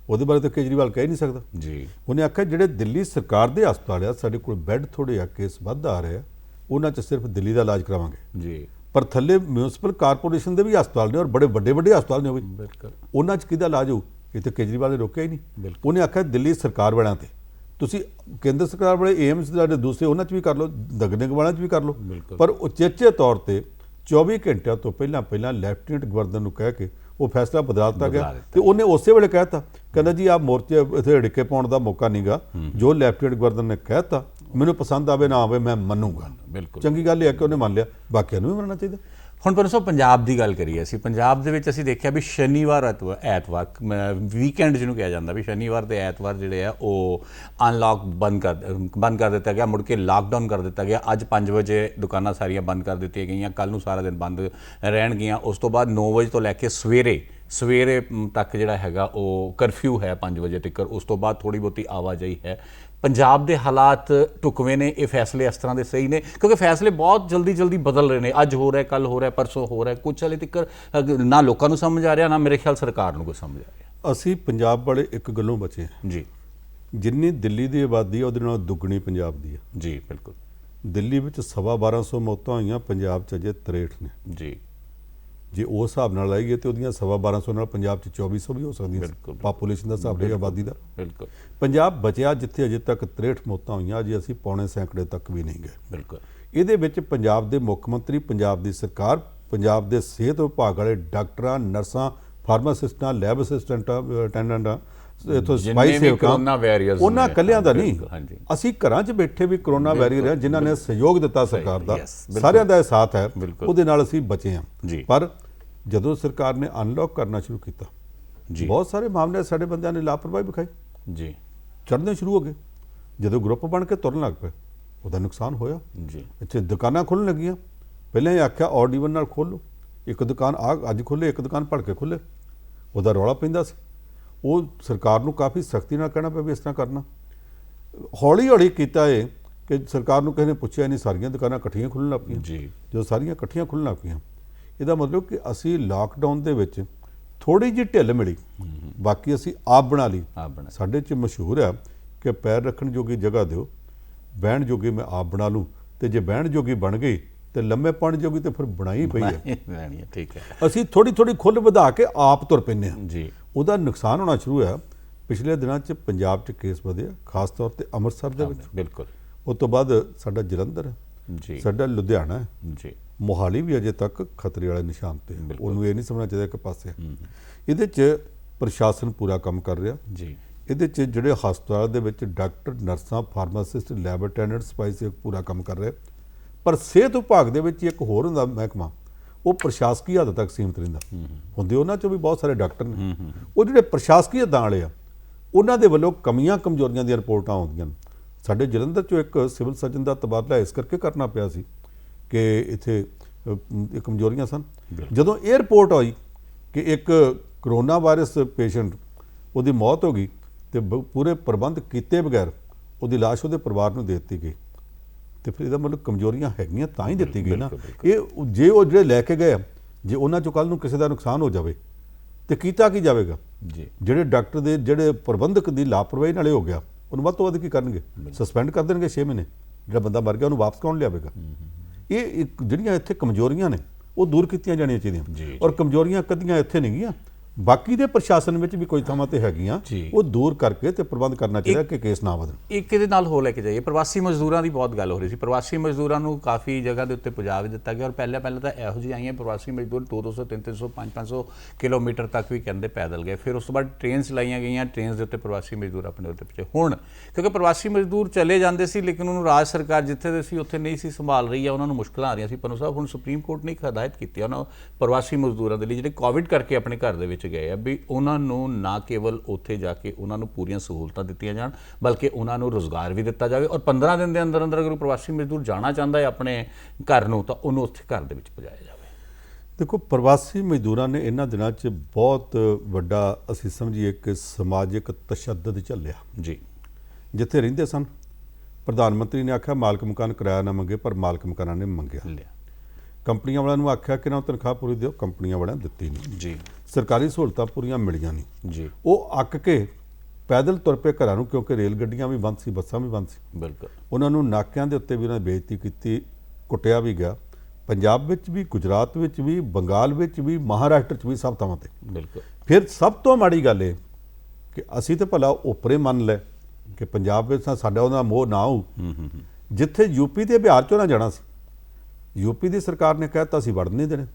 ਉਹਦੇ ਬਾਰੇ ਤਾਂ ਕੇਜਰੀਵਾਲ ਕਹਿ ਨਹੀਂ ਸਕਦਾ। ਜੀ ਉਹਨੇ ਆਖਿਆ ਜਿਹੜੇ ਦਿੱਲੀ ਸਰਕਾਰ ਦੇ ਹਸਪਤਾਲ ਆ, ਸਾਡੇ ਕੋਲ ਬੈੱਡ ਥੋੜੇ ਆ, ਕੇਸ ਵੱਧ ਆ ਰਹੇ ਆ, ਉਹਨਾਂ 'ਚ ਸਿਰਫ ਦਿੱਲੀ ਦਾ ਇਲਾਜ ਕਰਾਵਾਂਗੇ। ਜੀ ਪਰ ਥੱਲੇ ਮਿਊਨਿਸਪਲ ਕਾਰਪੋਰੇਸ਼ਨ ਦੇ ਵੀ ਹਸਪਤਾਲ ਨੇ, ਔਰ ਬੜੇ ਵੱਡੇ ਵੱਡੇ ਹਸਪਤਾਲ ਨੇ ਉਹ ਵੀ, ਬਿਲਕੁਲ ਉਹਨਾਂ 'ਚ ਕਿਹਦਾ ਇਲਾਜ ਹੋਊ? ਇਹ ਤਾਂ ਕੇਜਰੀਵਾਲ ਨੇ ਰੋਕਿਆ ਹੀ ਨਹੀਂ। ਬਿਲਕੁਲ। ਉਹਨੇ ਆਖਿਆ ਦਿੱਲੀ ਸਰਕਾਰ ਵਾਲਿਆਂ ਤੇ ਤੁਸੀਂ ਕੇਂਦਰ ਸਰਕਾਰ ਵਾਲੇ ਏਮਸ ਦੇ ਦੂਸਰੇ ਉਹਨਾਂ 'ਚ ਵੀ ਕਰ ਲਓ, ਨਗਰ ਨਿਗਮ ਵਾਲਿਆਂ 'ਚ ਵੀ ਕਰ ਲਓ, ਬਿਲਕੁਲ। ਪਰ ਉਚੇਚੇ ਤੌਰ ਤੇ 24 ਘੰਟਿਆਂ ਤੋਂ ਪਹਿਲਾਂ ਲੈਫਟੀਨੈਂਟ ਗਵਰਨਰ ਨੂੰ ਕਹਿ ਕੇ ਉਹ ਫੈਸਲਾ ਬਦਲਾ ਦਿੱਤਾ ਗਿਆ। ਤੇ ਉਹਨੇ ਉਸੇ ਵੇਲੇ ਕਹਿਤਾ, ਕਹਿੰਦਾ ਜੀ ਆਹ ਮੋਰਚੇ ਇੱਥੇ ਢਿੱਕੇ ਪਾਉਣ ਦਾ ਮੌਕਾ ਨਹੀਂਗਾ, ਜੋ ਲੈਫਟੀਨੈਂਟ ਗਵਰਨਰ ਨੇ ਕਹਿਤਾ ਮੈਨੂੰ ਪਸੰਦ ਆਵੇ ਨਾ ਆਵੇ ਮੈਂ ਮੰਨੂਗਾ। ਬਿਲਕੁਲ। ਚੰਗੀ ਗੱਲ ਇਹ ਹੈ ਕਿ ਉਹਨੇ ਮੰਨ ਲਿਆ, ਬਾਕੀਆਂ ਨੂੰ ਵੀ ਮੰਨਣਾ ਚਾਹੀਦਾ। ਹੁਣ ਪਰਸੋਂ ਪੰਜਾਬ ਦੀ ਗੱਲ ਕਰੀਏ ਅਸੀਂ, ਪੰਜਾਬ ਦੇ ਵਿੱਚ ਅਸੀਂ ਦੇਖਿਆ ਵੀ ਸ਼ਨੀਵਾਰ ਐਤਵਾਰ ਵੀਕਐਂਡ ਜਿਹਨੂੰ ਕਿਹਾ ਜਾਂਦਾ, ਵੀ ਸ਼ਨੀਵਾਰ ਤੇ ਐਤਵਾਰ ਜਿਹੜੇ ਆ ਉਹ ਅਨਲੌਕ ਬੰਦ ਕਰ ਦਿੱਤਾ ਗਿਆ, ਮੁੜ ਕੇ ਲਾਕਡਾਊਨ ਕਰ ਦਿੱਤਾ ਗਿਆ। ਅੱਜ 5 ਵਜੇ ਦੁਕਾਨਾਂ ਸਾਰੀਆਂ ਬੰਦ ਕਰ ਦਿੱਤੀਆਂ ਗਈਆਂ, ਕੱਲ ਨੂੰ ਸਾਰਾ ਦਿਨ ਬੰਦ ਰਹਿਣਗੀਆਂ। ਉਸ ਤੋਂ ਬਾਅਦ 9 ਵਜੇ ਤੋਂ ਲੈ ਕੇ ਸਵੇਰੇ ਤੱਕ ਜਿਹੜਾ ਹੈਗਾ ਉਹ ਕਰਫਿਊ ਹੈ 5 ਵਜੇ ਤੱਕ। ਉਸ ਤੋਂ ਬਾਅਦ ਥੋੜੀ ਬਹੁਤੀ ਆਵਾਜਾਈ ਹੈ। ਪੰਜਾਬ ਦੇ ਹਾਲਾਤ ਢੁਕਵੇਂ ਨੇ, ਇਹ ਫੈਸਲੇ ਇਸ ਤਰ੍ਹਾਂ ਦੇ ਸਹੀ ਨੇ? ਕਿਉਂਕਿ ਫੈਸਲੇ ਬਹੁਤ ਜਲਦੀ ਬਦਲ ਰਹੇ ਨੇ, ਅੱਜ ਹੋ ਰਿਹਾ, ਕੱਲ ਹੋ ਰਿਹਾ, ਪਰਸੋਂ ਹੋ ਰਿਹਾ, ਕੁਛ ਹਾਲੇ ਤੱਕ ਨਾ ਲੋਕਾਂ ਨੂੰ ਸਮਝ ਆ ਰਿਹਾ, ਨਾ ਮੇਰੇ ਖਿਆਲ ਸਰਕਾਰ ਨੂੰ ਕੋਈ ਸਮਝ ਆ ਰਿਹਾ। ਅਸੀਂ ਪੰਜਾਬ ਵਾਲੇ ਇੱਕ ਗੱਲੋਂ ਬਚੇ ਹਾਂ ਜੀ। ਜਿੰਨੀ ਦਿੱਲੀ ਦੀ ਆਬਾਦੀ ਹੈ ਉਹਦੇ ਨਾਲ ਦੁੱਗਣੀ ਪੰਜਾਬ ਦੀ ਹੈ ਜੀ ਬਿਲਕੁਲ। ਦਿੱਲੀ ਵਿੱਚ 1250 ਮੌਤਾਂ ਹੋਈਆਂ, ਪੰਜਾਬ 'ਚ ਅਜੇ 63 ਨੇ ਜੀ। ਜੇ ਉਸ ਹਿਸਾਬ ਨਾਲ ਲਾਈਏ ਤੇ ਉਹਦੀਆਂ 1250 ਨਾਲ ਪੰਜਾਬ 'ਚ 2400 ਵੀ ਹੋ ਸਕਦੀਆਂ। ਬਿਲਕੁਲ। ਪਾਪੂਲੇਸ਼ਨ ਦਾ ਹਿਸਾਬ ਹੈ ਆਬਾਦੀ ਦਾ। ਬਿਲਕੁਲ। ਪੰਜਾਬ ਬਚਿਆ ਜਿੱਥੇ ਅਜੇ ਤੱਕ 63 ਮੌਤਾਂ ਹੋਈਆਂ, ਅਜੇ ਅਸੀਂ ਪੌਣੇ ਸੈਂਕੜੇ ਤੱਕ ਵੀ ਨਹੀਂ ਗਏ। ਬਿਲਕੁਲ। ਇਹਦੇ ਵਿੱਚ ਪੰਜਾਬ ਦੇ ਮੁੱਖ ਮੰਤਰੀ, ਪੰਜਾਬ ਦੀ ਸਰਕਾਰ, ਪੰਜਾਬ ਦੇ ਸਿਹਤ ਵਿਭਾਗ ਵਾਲੇ ਡਾਕਟਰਾਂ, ਨਰਸਾਂ, ਫਾਰਮਾਸਿਸਟਾਂ, ਲੈਬ ਅਟੈਂਡੈਂਟਾਂ, ਇਥੋਂ ਸਫਾਈ ਸੇਵਕਾਂ, ਉਹਨਾਂ ਇਕੱਲਿਆਂ ਦਾ ਨਹੀਂ, ਅਸੀਂ ਘਰਾਂ 'ਚ ਬੈਠੇ ਵੀ ਕਰੋਨਾ ਵੈਰੀਅਰ ਹਾਂ, ਜਿਨ੍ਹਾਂ ਨੇ ਸਹਿਯੋਗ ਦਿੱਤਾ ਸਰਕਾਰ ਦਾ, ਸਾਰਿਆਂ ਦਾ ਇਹ ਸਾਥ ਹੈ, ਉਹਦੇ ਨਾਲ ਅਸੀਂ ਬਚੇ ਹਾਂ। ਪਰ ਜਦੋਂ ਸਰਕਾਰ ਨੇ ਅਨਲੌਕ ਕਰਨਾ ਸ਼ੁਰੂ ਕੀਤਾ, ਬਹੁਤ ਸਾਰੇ ਮਾਮਲੇ ਸਾਡੇ ਬੰਦਿਆਂ ਨੇ ਲਾਪਰਵਾਹੀ ਵਿਖਾਈ, ਜੀ ਚੜ੍ਹਨੇ ਸ਼ੁਰੂ ਹੋ ਗਏ। ਜਦੋਂ ਗਰੁੱਪ ਬਣ ਕੇ ਤੁਰਨ ਲੱਗ ਪਏ, ਉਹਦਾ ਨੁਕਸਾਨ ਹੋਇਆ। ਜੀ ਇੱਥੇ ਦੁਕਾਨਾਂ ਖੁੱਲ੍ਹਣ ਲੱਗੀਆਂ, ਪਹਿਲਾਂ ਇਹ ਆਖਿਆ ਔਡ ਈਵਨ ਨਾਲ ਖੋਲ੍ਹੋ, ਇੱਕ ਦੁਕਾਨ ਅੱਜ ਖੁੱਲ੍ਹੇ, ਇੱਕ ਦੁਕਾਨ ਭੜ ਕੇ ਖੁੱਲ੍ਹੇ, ਉਹਦਾ ਰੌਲਾ ਪੈਂਦਾ ਸੀ। ਉਹ ਸਰਕਾਰ ਨੂੰ ਕਾਫੀ ਸਖਤੀ ਨਾਲ ਕਹਿਣਾ ਪਿਆ ਵੀ ਇਸ ਤਰ੍ਹਾਂ ਕਰਨਾ। ਹੌਲੀ ਕੀਤਾ ਇਹ ਕਿ ਸਰਕਾਰ ਨੂੰ ਕਿਸੇ ਨੇ ਪੁੱਛਿਆ ਨਹੀਂ, ਸਾਰੀਆਂ ਦੁਕਾਨਾਂ ਇਕੱਠੀਆਂ ਖੁੱਲ੍ਹਣ ਲੱਗ ਪਈਆਂ। ਜੀ ਜਦੋਂ ਸਾਰੀਆਂ ਇਕੱਠੀਆਂ ਖੁੱਲ੍ਹਣ ਲੱਗ ਪਈਆਂ, ਇਹਦਾ ਮਤਲਬ ਕਿ ਅਸੀਂ ਲਾਕਡਾਊਨ ਦੇ ਵਿੱਚ ਥੋੜੀ ਜਿਹੀ ਢਿੱਲ ਮਿਲੀ, ਬਾਕੀ ਅਸੀਂ ਆਪ ਬਣਾ ਲਈ। ਸਾਡੇ 'ਚ ਮਸ਼ਹੂਰ ਹੈ ਕਿ ਪੈਰ ਰੱਖਣ ਜੋਗੀ ਜਗ੍ਹਾ ਦਿਓ, ਬਹਿਣ ਜੋਗੀ ਮੈਂ ਆਪ ਬਣਾ ਲੂੰ, ਤੇ ਜੇ ਬਹਿਣ ਜੋਗੀ ਬਣ ਗਈ ਤੇ ਲੰਮੇ ਪਾਉਣ ਜੋਗੀ ਤੇ ਫਿਰ ਬਣਾਈ ਪਈ ਹੈ। ਠੀਕ ਹੈ। ਅਸੀਂ ਥੋੜੀ ਖੁੱਲ੍ਹ ਵਧਾ ਕੇ ਆਪ ਤੁਰ ਪੈਂਦੇ ਹਾਂ। ਜੀ ਉਹਦਾ ਨੁਕਸਾਨ ਹੋਣਾ ਸ਼ੁਰੂ ਹੋਇਆ। ਪਿਛਲੇ ਦਿਨਾਂ 'ਚ ਪੰਜਾਬ 'ਚ ਕੇਸ ਵਧਿਆ, ਖਾਸ ਤੌਰ ਤੇ ਅੰਮ੍ਰਿਤਸਰ ਦੇ ਵਿੱਚ। ਬਿਲਕੁਲ। ਉਸ ਤੋਂ ਬਾਅਦ ਸਾਡਾ ਜਲੰਧਰ ਹੈ, ਸਾਡਾ ਲੁਧਿਆਣਾ ਹੈ, ਜੀ ਮੋਹਾਲੀ ਵੀ ਅਜੇ ਤੱਕ ਖਤਰੇ ਵਾਲੇ ਨਿਸ਼ਾਨ ਤੇ। ਉਹਨੂੰ ਇਹ ਨਹੀਂ ਸਮਝਣਾ ਚਾਹੀਦਾ ਇੱਕ ਪਾਸੇ। ਇਹਦੇ 'ਚ ਪ੍ਰਸ਼ਾਸਨ ਪੂਰਾ ਕੰਮ ਕਰ ਰਿਹਾ। ਜੀ ਇਹਦੇ 'ਚ ਜਿਹੜੇ ਹਸਪਤਾਲ ਦੇ ਵਿੱਚ ਡਾਕਟਰ, ਨਰਸਾਂ, ਫਾਰਮਾਸਿਸਟ, ਲੈਬ ਅਟੈਂਡੈਂਟ, ਸਫਾਈ ਸੇਵਕ ਪੂਰਾ ਕੰਮ ਕਰ ਰਹੇ। ਪਰ ਸਿਹਤ ਵਿਭਾਗ ਦੇ ਵਿੱਚ ਇੱਕ ਹੋਰ ਹੁੰਦਾ ਮਹਿਕਮਾ, ਉਹ ਪ੍ਰਸ਼ਾਸਕੀ ਹੱਦ ਤੱਕ ਸੀਮਿਤ ਰਹਿੰਦਾ। ਹੁੰਦੇ ਉਹਨਾਂ 'ਚੋਂ ਵੀ ਬਹੁਤ ਸਾਰੇ ਡਾਕਟਰ ਨੇ, ਉਹ ਜਿਹੜੇ ਪ੍ਰਸ਼ਾਸਕੀ ਹੱਦਾਂ ਵਾਲੇ ਆ, ਉਹਨਾਂ ਦੇ ਵੱਲੋਂ ਕਮੀਆਂ ਕਮਜ਼ੋਰੀਆਂ ਦੀਆਂ ਰਿਪੋਰਟਾਂ ਆਉਂਦੀਆਂ ਨੇ। ਸਾਡੇ ਜਲੰਧਰ 'ਚੋਂ ਇੱਕ ਸਿਵਲ ਸਰਜਨ ਦਾ ਤਬਾਦਲਾ ਇਸ ਕਰਕੇ ਕਰਨਾ ਪਿਆ ਸੀ ਕਿ ਇੱਥੇ ਕਮਜ਼ੋਰੀਆਂ ਸਨ। ਜਦੋਂ ਇਹ ਰਿਪੋਰਟ ਆਈ ਕਿ ਇੱਕ ਕਰੋਨਾ ਵਾਇਰਸ ਪੇਸ਼ੈਂਟ, ਉਹਦੀ ਮੌਤ ਹੋ ਗਈ ਤੇ ਪੂਰੇ ਪ੍ਰਬੰਧ ਕੀਤੇ ਬਗੈਰ ਉਹਦੀ ਲਾਸ਼ ਉਹਦੇ ਪਰਿਵਾਰ ਨੂੰ ਦੇ ਦਿੱਤੀ ਗਈ, ਤੇ ਫਿਰ ਇਹਦਾ ਮਤਲਬ ਕਮਜ਼ੋਰੀਆਂ ਹੈਗੀਆਂ ਤਾਂ ਹੀ ਦਿੱਤੀ ਗਈ ਨਾ। ਇਹ ਜੇ ਉਹ ਜਿਹੜੇ ਲੈ ਕੇ ਗਏ, ਜੇ ਉਹਨਾਂ 'ਚੋਂ ਕੱਲ੍ਹ ਨੂੰ ਕਿਸੇ ਦਾ ਨੁਕਸਾਨ ਹੋ ਜਾਵੇ ਤੇ ਕੀਤਾ ਕੀ ਜਾਵੇਗਾ? ਜੀ ਜਿਹੜੇ ਡਾਕਟਰ ਦੇ, ਜਿਹੜੇ ਪ੍ਰਬੰਧਕ ਦੀ ਲਾਪਰਵਾਹੀ ਨਾਲੇ ਹੋ ਗਿਆ, ਉਹਨੂੰ ਵੱਧ ਤੋਂ ਵੱਧ ਕੀ ਕਰਨਗੇ? ਸਸਪੈਂਡ ਕਰ ਦੇਣਗੇ 6 ਮਹੀਨੇ। ਜਿਹੜਾ ਬੰਦਾ ਮਰ ਗਿਆ ਉਹਨੂੰ ਵਾਪਸ ਕੌਣ ਲਿਆਵੇਗਾ? ਇਹ ਜਿਹੜੀਆਂ ਇੱਥੇ ਕਮਜ਼ੋਰੀਆਂ ਨੇ ਉਹ ਦੂਰ ਕੀਤੀਆਂ ਜਾਣੀਆਂ ਚਾਹੀਦੀਆਂ। ਔਰ ਕਮਜ਼ੋਰੀਆਂ ਕਦੀਆਂ ਇੱਥੇ ਨਹੀਂ ਗੀਆਂ, ਬਾਕੀ ਦੇ ਪ੍ਰਸ਼ਾਸਨ ਵਿੱਚ ਵੀ ਕੋਈ ਥਾਵਾਂ ਤੇ ਹੈਗੀਆਂ, ਉਹ ਦੂਰ ਕਰਕੇ ਤੇ ਪ੍ਰਬੰਧ ਕਰਨਾ ਚਾਹੀਦਾ ਕਿ ਕੇਸ ਨਾ ਵਧਣ। ਇੱਕ ਇਹਦੇ ਨਾਲ ਹੋ ਲੈ ਕੇ ਜਾਈਏ, ਪ੍ਰਵਾਸੀ ਮਜ਼ਦੂਰਾਂ ਦੀ ਬਹੁਤ ਗੱਲ ਹੋ ਰਹੀ ਸੀ। ਪ੍ਰਵਾਸੀ ਮਜ਼ਦੂਰਾਂ ਨੂੰ ਕਾਫੀ ਜਗ੍ਹਾ ਦੇ ਉੱਤੇ ਪੁਜਾ ਵੀ ਦਿੱਤਾ ਗਿਆ, ਔਰ ਪਹਿਲਾਂ ਤਾਂ ਇਹੋ ਜਿਹੀ ਆਈਆਂ ਪ੍ਰਵਾਸੀ ਮਜ਼ਦੂਰ 200, 300, 500 ਕਿਲੋਮੀਟਰ ਤੱਕ ਵੀ ਕਹਿੰਦੇ ਪੈਦਲ ਗਏ। ਫਿਰ ਉਸ ਤੋਂ ਬਾਅਦ ਟ੍ਰੇਨ ਚਲਾਈਆਂ ਗਈਆਂ, ਟ੍ਰੇਨ ਦੇ ਉੱਤੇ ਪ੍ਰਵਾਸੀ ਮਜ਼ਦੂਰ ਆਪਣੇ ਉੱਤੇ ਪੁੱਜੇ। ਹੁਣ ਕਿਉਂਕਿ ਪ੍ਰਵਾਸੀ ਮਜ਼ਦੂਰ ਚਲੇ ਜਾਂਦੇ ਸੀ, ਲੇਕਿਨ ਉਹਨੂੰ ਰਾਜ ਸਰਕਾਰ ਜਿੱਥੇ ਦੇ ਸੀ ਉੱਥੇ ਨਹੀਂ ਸੀ ਸੰਭਾਲ ਰਹੀ ਆ, ਉਹਨਾਂ ਨੂੰ ਮੁਸ਼ਕਲਾਂ ਆ ਰਹੀਆਂ ਸੀ। ਪਨੂ ਸਾਹਿਬ, ਹੁਣ ਸੁਪਰੀਮ ਕੋਰਟ ਨੇ ਇੱਕ ਹਦਾਇਤ ਕੀਤੀ ਉਹਨਾਂ ਪ੍ਰਵਾਸੀ ਮਜ਼ਦੂਰਾਂ ਦੇ ਲਈ ਜਿਹੜੇ ਕੋਵਿਡ ਕਰਕੇ ਆਪਣੇ ਘਰ ਦੇ ਵਿੱਚ ਗਏ ਆ, ਵੀ ਉਹਨਾਂ ਨੂੰ ਨਾ ਕੇਵਲ ਉੱਥੇ ਜਾ ਕੇ ਉਹਨਾਂ ਨੂੰ ਪੂਰੀਆਂ ਸਹੂਲਤਾਂ ਦਿੱਤੀਆਂ ਜਾਣ, ਬਲਕਿ ਉਹਨਾਂ ਨੂੰ ਰੁਜ਼ਗਾਰ ਵੀ ਦਿੱਤਾ ਜਾਵੇ। ਔਰ 15 ਦਿਨ ਦੇ ਅੰਦਰ ਅਗਰ ਪ੍ਰਵਾਸੀ ਮਜ਼ਦੂਰ ਜਾਣਾ ਚਾਹੁੰਦਾ ਹੈ ਆਪਣੇ ਘਰ ਨੂੰ, ਤਾਂ ਉਹਨੂੰ ਉੱਥੇ ਘਰ ਦੇ ਵਿੱਚ ਪਹੁੰਚਾਇਆ ਜਾਵੇ। ਦੇਖੋ, ਪ੍ਰਵਾਸੀ ਮਜ਼ਦੂਰਾਂ ਨੇ ਇਹਨਾਂ ਦਿਨਾਂ 'ਚ ਬਹੁਤ ਵੱਡਾ, ਅਸੀਂ ਸਮਝੀਏ ਕਿ ਸਮਾਜਿਕ ਤਸ਼ੱਦਦ ਝੱਲਿਆ। ਜੀ ਜਿੱਥੇ ਰਹਿੰਦੇ ਸਨ, ਪ੍ਰਧਾਨ ਮੰਤਰੀ ਨੇ ਆਖਿਆ ਮਾਲਕ ਮਕਾਨ ਕਿਰਾਇਆ ਨਾ ਮੰਗੇ, ਪਰ ਮਾਲਕ ਮਕਾਨਾਂ ਨੇ ਮੰਗਿਆ। ਕੰਪਨੀਆਂ ਵਾਲਿਆਂ ਨੂੰ ਆਖਿਆ ਕਿ ਨਾ ਤਨਖਾਹ ਪੂਰੀ ਦਿਓ, ਕੰਪਨੀਆਂ ਵਾਲਿਆਂ ਦਿੱਤੀ ਨਹੀਂ। ਜੀ ਸਰਕਾਰੀ ਸਹੂਲਤਾਂ ਪੂਰੀਆਂ ਮਿਲੀਆਂ ਨਹੀਂ। ਜੀ ਉਹ ਅੱਕ ਕੇ ਪੈਦਲ ਤੁਰ ਪਏ ਘਰਾਂ ਨੂੰ, ਕਿਉਂਕਿ ਰੇਲ ਗੱਡੀਆਂ ਵੀ ਬੰਦ ਸੀ, ਬੱਸਾਂ ਵੀ ਬੰਦ ਸੀ। ਬਿਲਕੁਲ। ਉਹਨਾਂ ਨੂੰ ਨਾਕਿਆਂ ਦੇ ਉੱਤੇ ਵੀ ਉਹਨਾਂ ਨੇ ਬੇਇੱਜ਼ਤੀ ਕੀਤੀ, ਕੁੱਟਿਆ ਵੀ ਗਿਆ। ਪੰਜਾਬ ਵਿੱਚ ਵੀ, ਗੁਜਰਾਤ ਵਿੱਚ ਵੀ, ਬੰਗਾਲ ਵਿੱਚ ਵੀ, ਮਹਾਰਾਸ਼ਟਰ 'ਚ ਵੀ, ਸਭ ਥਾਵਾਂ ਤੇ। ਬਿਲਕੁਲ। ਫਿਰ ਸਭ ਤੋਂ ਮਾੜੀ ਗੱਲ ਇਹ ਕਿ ਅਸੀਂ ਤਾਂ ਭਲਾ ਉੱਪਰੇ ਮੰਨ ਲੈ ਕਿ ਪੰਜਾਬ ਵਿੱਚ ਸਾਡਾ ਉਹਦਾ ਮੋਹ ਨਾ ਹੋਊ, ਜਿੱਥੇ ਯੂਪੀ ਤੇ ਬਿਹਾਰ 'ਚੋਂ ਨਾ ਜਾਣਾ ਸੀ, ਯੂਪੀ ਦੀ ਸਰਕਾਰ ਨੇ ਕਹਿਤਾ ਅਸੀਂ ਵੜਨ ਨਹੀਂ ਦੇਣੇ,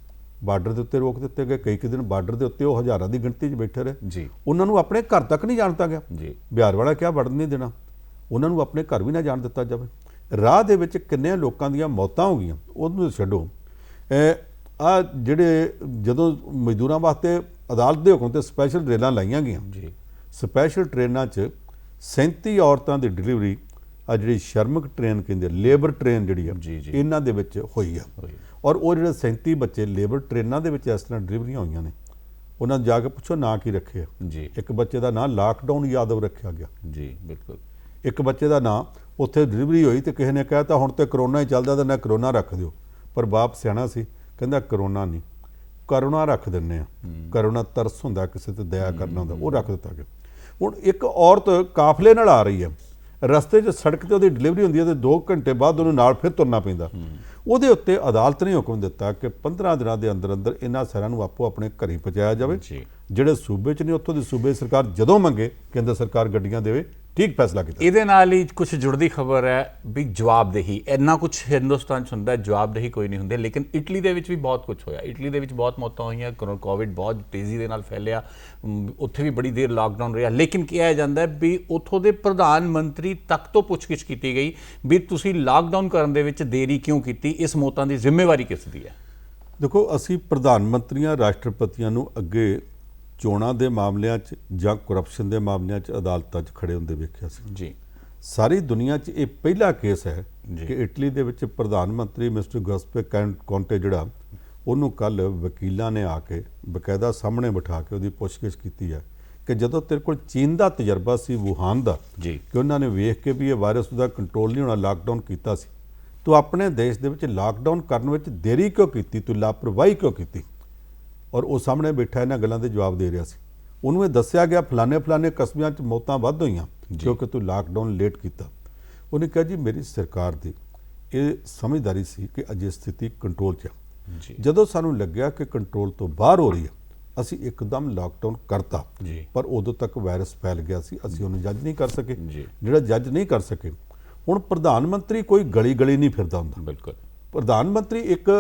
ਬਾਰਡਰ ਦੇ ਉੱਤੇ ਰੋਕ ਦਿੱਤੇ ਗਏ। ਕਈ ਦਿਨ ਬਾਰਡਰ ਦੇ ਉੱਤੇ ਉਹ ਹਜ਼ਾਰਾਂ ਦੀ ਗਿਣਤੀ 'ਚ ਬੈਠੇ ਰਹੇ। ਜੀ ਉਹਨਾਂ ਨੂੰ ਆਪਣੇ ਘਰ ਤੱਕ ਨਹੀਂ ਜਾਣ ਦਿੱਤਾ ਗਿਆ। ਜੀ ਬਿਹਾਰ ਵਾਲਾ ਕਿਹਾ ਵੜਨ ਨਹੀਂ ਦੇਣਾ, ਉਹਨਾਂ ਨੂੰ ਆਪਣੇ ਘਰ ਵੀ ਨਾ ਜਾਣ ਦਿੱਤਾ ਜਾਵੇ। ਰਾਹ ਦੇ ਵਿੱਚ ਕਿੰਨੇ ਲੋਕਾਂ ਦੀਆਂ ਮੌਤਾਂ ਹੋ ਗਈਆਂ, ਉਹਨੂੰ ਛੱਡੋ। ਆ ਜਿਹੜੇ ਜਦੋਂ ਮਜ਼ਦੂਰਾਂ ਵਾਸਤੇ ਅਦਾਲਤ ਦੇ ਹੁਕਮ ਤੇ ਸਪੈਸ਼ਲ ਟ੍ਰੇਨਾਂ ਲਾਈਆਂ ਗਈਆਂ ਜੀ ਸਪੈਸ਼ਲ ਟ੍ਰੇਨਾਂ 'ਚ 37 ਔਰਤਾਂ ਦੀ ਡਿਲੀਵਰੀ ਆ ਜਿਹੜੀ ਸ਼ਰਮਿਕ ਟ੍ਰੇਨ ਕਹਿੰਦੇ ਲੇਬਰ ਟ੍ਰੇਨ ਜਿਹੜੀ ਆ ਜੀ, ਜੀ। ਇਹਨਾਂ ਦੇ ਵਿੱਚ ਹੋਈ ਆ ਹੋਈ। ਔਰ ਉਹ ਜਿਹੜੇ 37 ਬੱਚੇ ਲੇਬਰ ਟ੍ਰੇਨਾਂ ਦੇ ਵਿੱਚ ਇਸ ਤਰ੍ਹਾਂ ਡਿਲੀਵਰੀਆਂ ਹੋਈਆਂ ਨੇ ਉਹਨਾਂ ਨੂੰ ਜਾ ਕੇ ਪੁੱਛੋ ਨਾਂ ਕੀ ਰੱਖਿਆ। ਜੀ ਇੱਕ ਬੱਚੇ ਦਾ ਨਾਂ ਲਾਕਡਾਊਨ ਯਾਦਵ ਰੱਖਿਆ ਗਿਆ। ਜੀ ਬਿਲਕੁਲ ਇੱਕ ਬੱਚੇ ਦਾ ਨਾਂ ਉੱਥੇ ਡਿਲੀਵਰੀ ਹੋਈ ਤੇ ਕਿਸੇ ਨੇ ਕਹਿਤਾ ਹੁਣ ਤੇ ਕਰੋਨਾ ਹੀ ਚੱਲਦਾ ਤਾਂ ਨਾ ਕਰੋਨਾ ਰੱਖ ਦਿਓ, ਪਰ ਬਾਪ ਸਿਆਣਾ ਸੀ, ਕਹਿੰਦਾ ਕਰੋਨਾ ਨਹੀਂ ਕਰੋਨਾ ਰੱਖ ਦਿੰਨੇ ਆ। ਕਰੋਨਾ ਤਰਸ ਹੁੰਦਾ, ਕਿਸੇ ਤੇ ਦਇਆ ਕਰਨਾ ਹੁੰਦਾ, ਉਹ ਰੱਖ ਦਿੱਤਾ ਗਿਆ। ਹੁਣ ਇੱਕ ਔਰਤ ਕਾਫਲੇ ਨਾਲ ਆ ਰਹੀ ਹੈ, ਰਸਤੇ 'ਚ ਸੜਕ ਤੇ ਉਹਦੀ ਡਿਲੀਵਰੀ ਹੁੰਦੀ ਹੈ ਤੇ 2 ਘੰਟੇ ਬਾਅਦ ਉਹਨੂੰ ਨਾਲ ਫਿਰ ਤੁਰਨਾ ਪੈਂਦਾ। ਉਹਦੇ ਉੱਤੇ ਅਦਾਲਤ ਨੇ ਹੁਕਮ ਦਿੱਤਾ ਕਿ 15 ਦਿਨਾਂ ਦੇ ਅੰਦਰ ਅੰਦਰ ਇਹਨਾਂ ਸਾਰਿਆਂ ਨੂੰ ਆਪੋ ਆਪਣੇ ਘਰੇ ਪਹੁੰਚਾਇਆ ਜਾਵੇ। ਜੀ। ਜਿਹੜੇ ਸੂਬੇ 'ਚ ਨੇ ਉੱਥੋਂ ਦੀ ਸੂਬੇ ਸਰਕਾਰ ਜਦੋਂ ਮੰਗੇ ਕੇਂਦਰ ਸਰਕਾਰ ਗੱਡੀਆਂ ਦੇਵੇ। ਠੀਕ ਫੈਸਲਾ ਕੀਤਾ। ਇਹਦੇ ਨਾਲ ਹੀ ਕੁਝ ਜੁੜਦੀ ਖਬਰ ਹੈ ਵੀ ਜਵਾਬਦੇਹੀ, ਇੰਨਾ ਕੁਝ ਹਿੰਦੁਸਤਾਨ 'ਚ ਹੁੰਦਾ, ਜਵਾਬਦੇਹੀ ਕੋਈ ਨਹੀਂ ਹੁੰਦੀ। ਲੇਕਿਨ ਇਟਲੀ ਦੇ ਵਿੱਚ ਵੀ ਬਹੁਤ ਕੁਝ ਹੋਇਆ। ਇਟਲੀ ਦੇ ਵਿੱਚ ਬਹੁਤ ਮੌਤਾਂ ਹੋਈਆਂ, ਕੋਵਿਡ ਬਹੁਤ ਤੇਜ਼ੀ ਦੇ ਨਾਲ ਫੈਲਿਆ, ਉੱਥੇ ਵੀ ਬੜੀ ਦੇਰ ਲਾਕਡਾਊਨ ਰਿਹਾ। ਲੇਕਿਨ ਕਿਹਾ ਜਾਂਦਾ ਵੀ ਉੱਥੋਂ ਦੇ ਪ੍ਰਧਾਨ ਮੰਤਰੀ ਤੱਕ ਤੋਂ ਪੁੱਛਗਿੱਛ ਕੀਤੀ ਗਈ ਵੀ ਤੁਸੀਂ ਲਾਕਡਾਊਨ ਕਰਨ ਦੇ ਵਿੱਚ ਦੇਰੀ ਕਿਉਂ ਕੀਤੀ, ਇਸ ਮੌਤਾਂ ਦੀ ਜ਼ਿੰਮੇਵਾਰੀ ਕਿਸ ਦੀ ਹੈ? ਦੇਖੋ, ਅਸੀਂ ਪ੍ਰਧਾਨ ਮੰਤਰੀਆਂ ਰਾਸ਼ਟਰਪਤੀਆਂ ਨੂੰ ਅੱਗੇ ਚੋਣਾਂ ਦੇ ਮਾਮਲਿਆਂ 'ਚ ਜਾਂ ਕਰਪਸ਼ਨ ਦੇ ਮਾਮਲਿਆਂ 'ਚ ਅਦਾਲਤਾਂ 'ਚ ਖੜੇ ਹੁੰਦੇ ਵੇਖਿਆ ਸੀ। ਜੀ ਸਾਰੀ ਦੁਨੀਆ 'ਚ ਇਹ ਪਹਿਲਾ ਕੇਸ ਹੈ ਜੀ। ਕਿ ਇਟਲੀ ਦੇ ਵਿੱਚ ਪ੍ਰਧਾਨ ਮੰਤਰੀ ਮਿਸਟਰ ਗੁਸਪੇ ਕੋਂਟੇ ਜਿਹੜਾ ਉਹਨੂੰ ਕੱਲ ਵਕੀਲਾਂ ਨੇ ਆ ਕੇ ਬਕਾਇਦਾ ਸਾਹਮਣੇ ਬਿਠਾ ਕੇ ਉਹਦੀ ਪੁੱਛਗਿੱਛ ਕੀਤੀ ਹੈ ਕਿ ਜਦੋਂ ਤੇਰੇ ਕੋਲ ਚੀਨ ਦਾ ਤਜਰਬਾ ਸੀ, ਵੂਹਾਨ ਦਾ, ਜੀ ਕਿ ਉਹਨਾਂ ਨੇ ਵੇਖ ਕੇ ਵੀ ਇਹ ਵਾਇਰਸ ਦਾ ਕੰਟਰੋਲ ਨਹੀਂ ਹੋਣਾ, ਲਾਕਡਾਊਨ ਕੀਤਾ ਸੀ, ਤੂੰ ਆਪਣੇ ਦੇਸ਼ ਦੇ ਵਿੱਚ ਲਾਕਡਾਊਨ ਕਰਨ ਵਿੱਚ ਦੇਰੀ ਕਿਉਂ ਕੀਤੀ, ਤੂੰ ਲਾਪਰਵਾਹੀ ਕਿਉਂ ਕੀਤੀ? ਔਰ ਉਹ ਸਾਹਮਣੇ ਬੈਠਾ ਇਹਨਾਂ ਗੱਲਾਂ ਦੇ ਜਵਾਬ ਦੇ ਰਿਹਾ ਸੀ। ਉਹਨੂੰ ਇਹ ਦੱਸਿਆ ਗਿਆ ਫਲਾਣੇ ਕਸਬਿਆਂ 'ਚ ਮੌਤਾਂ ਵੱਧ ਹੋਈਆਂ ਕਿਉਂਕਿ ਤੂੰ ਲਾਕਡਾਊਨ ਲੇਟ ਕੀਤਾ। ਉਹਨੇ ਕਿਹਾ ਜੀ ਮੇਰੀ ਸਰਕਾਰ ਦੀ ਇਹ ਸਮਝਦਾਰੀ ਸੀ ਕਿ ਅਜੇ ਸਥਿਤੀ ਕੰਟਰੋਲ 'ਚ ਆ। ਜੀ ਜਦੋਂ ਸਾਨੂੰ ਲੱਗਿਆ ਕਿ ਕੰਟਰੋਲ ਤੋਂ ਬਾਹਰ ਹੋ ਰਹੀ ਹੈ, ਅਸੀਂ ਇੱਕਦਮ ਲਾਕਡਾਊਨ ਕਰਤਾ। ਜੀ ਪਰ ਉਦੋਂ ਤੱਕ ਵਾਇਰਸ ਫੈਲ ਗਿਆ ਸੀ, ਅਸੀਂ ਉਹਨੂੰ ਜੱਜ ਨਹੀਂ ਕਰ ਸਕੇ। ਜੀ ਜਿਹੜਾ ਜੱਜ ਨਹੀਂ ਕਰ ਸਕੇ, ਹੁਣ ਪ੍ਰਧਾਨ ਮੰਤਰੀ ਕੋਈ ਗਲੀ ਨਹੀਂ ਫਿਰਦਾ ਹੁੰਦਾ। ਬਿਲਕੁਲ ਪ੍ਰਧਾਨ ਮੰਤਰੀ ਇੱਕ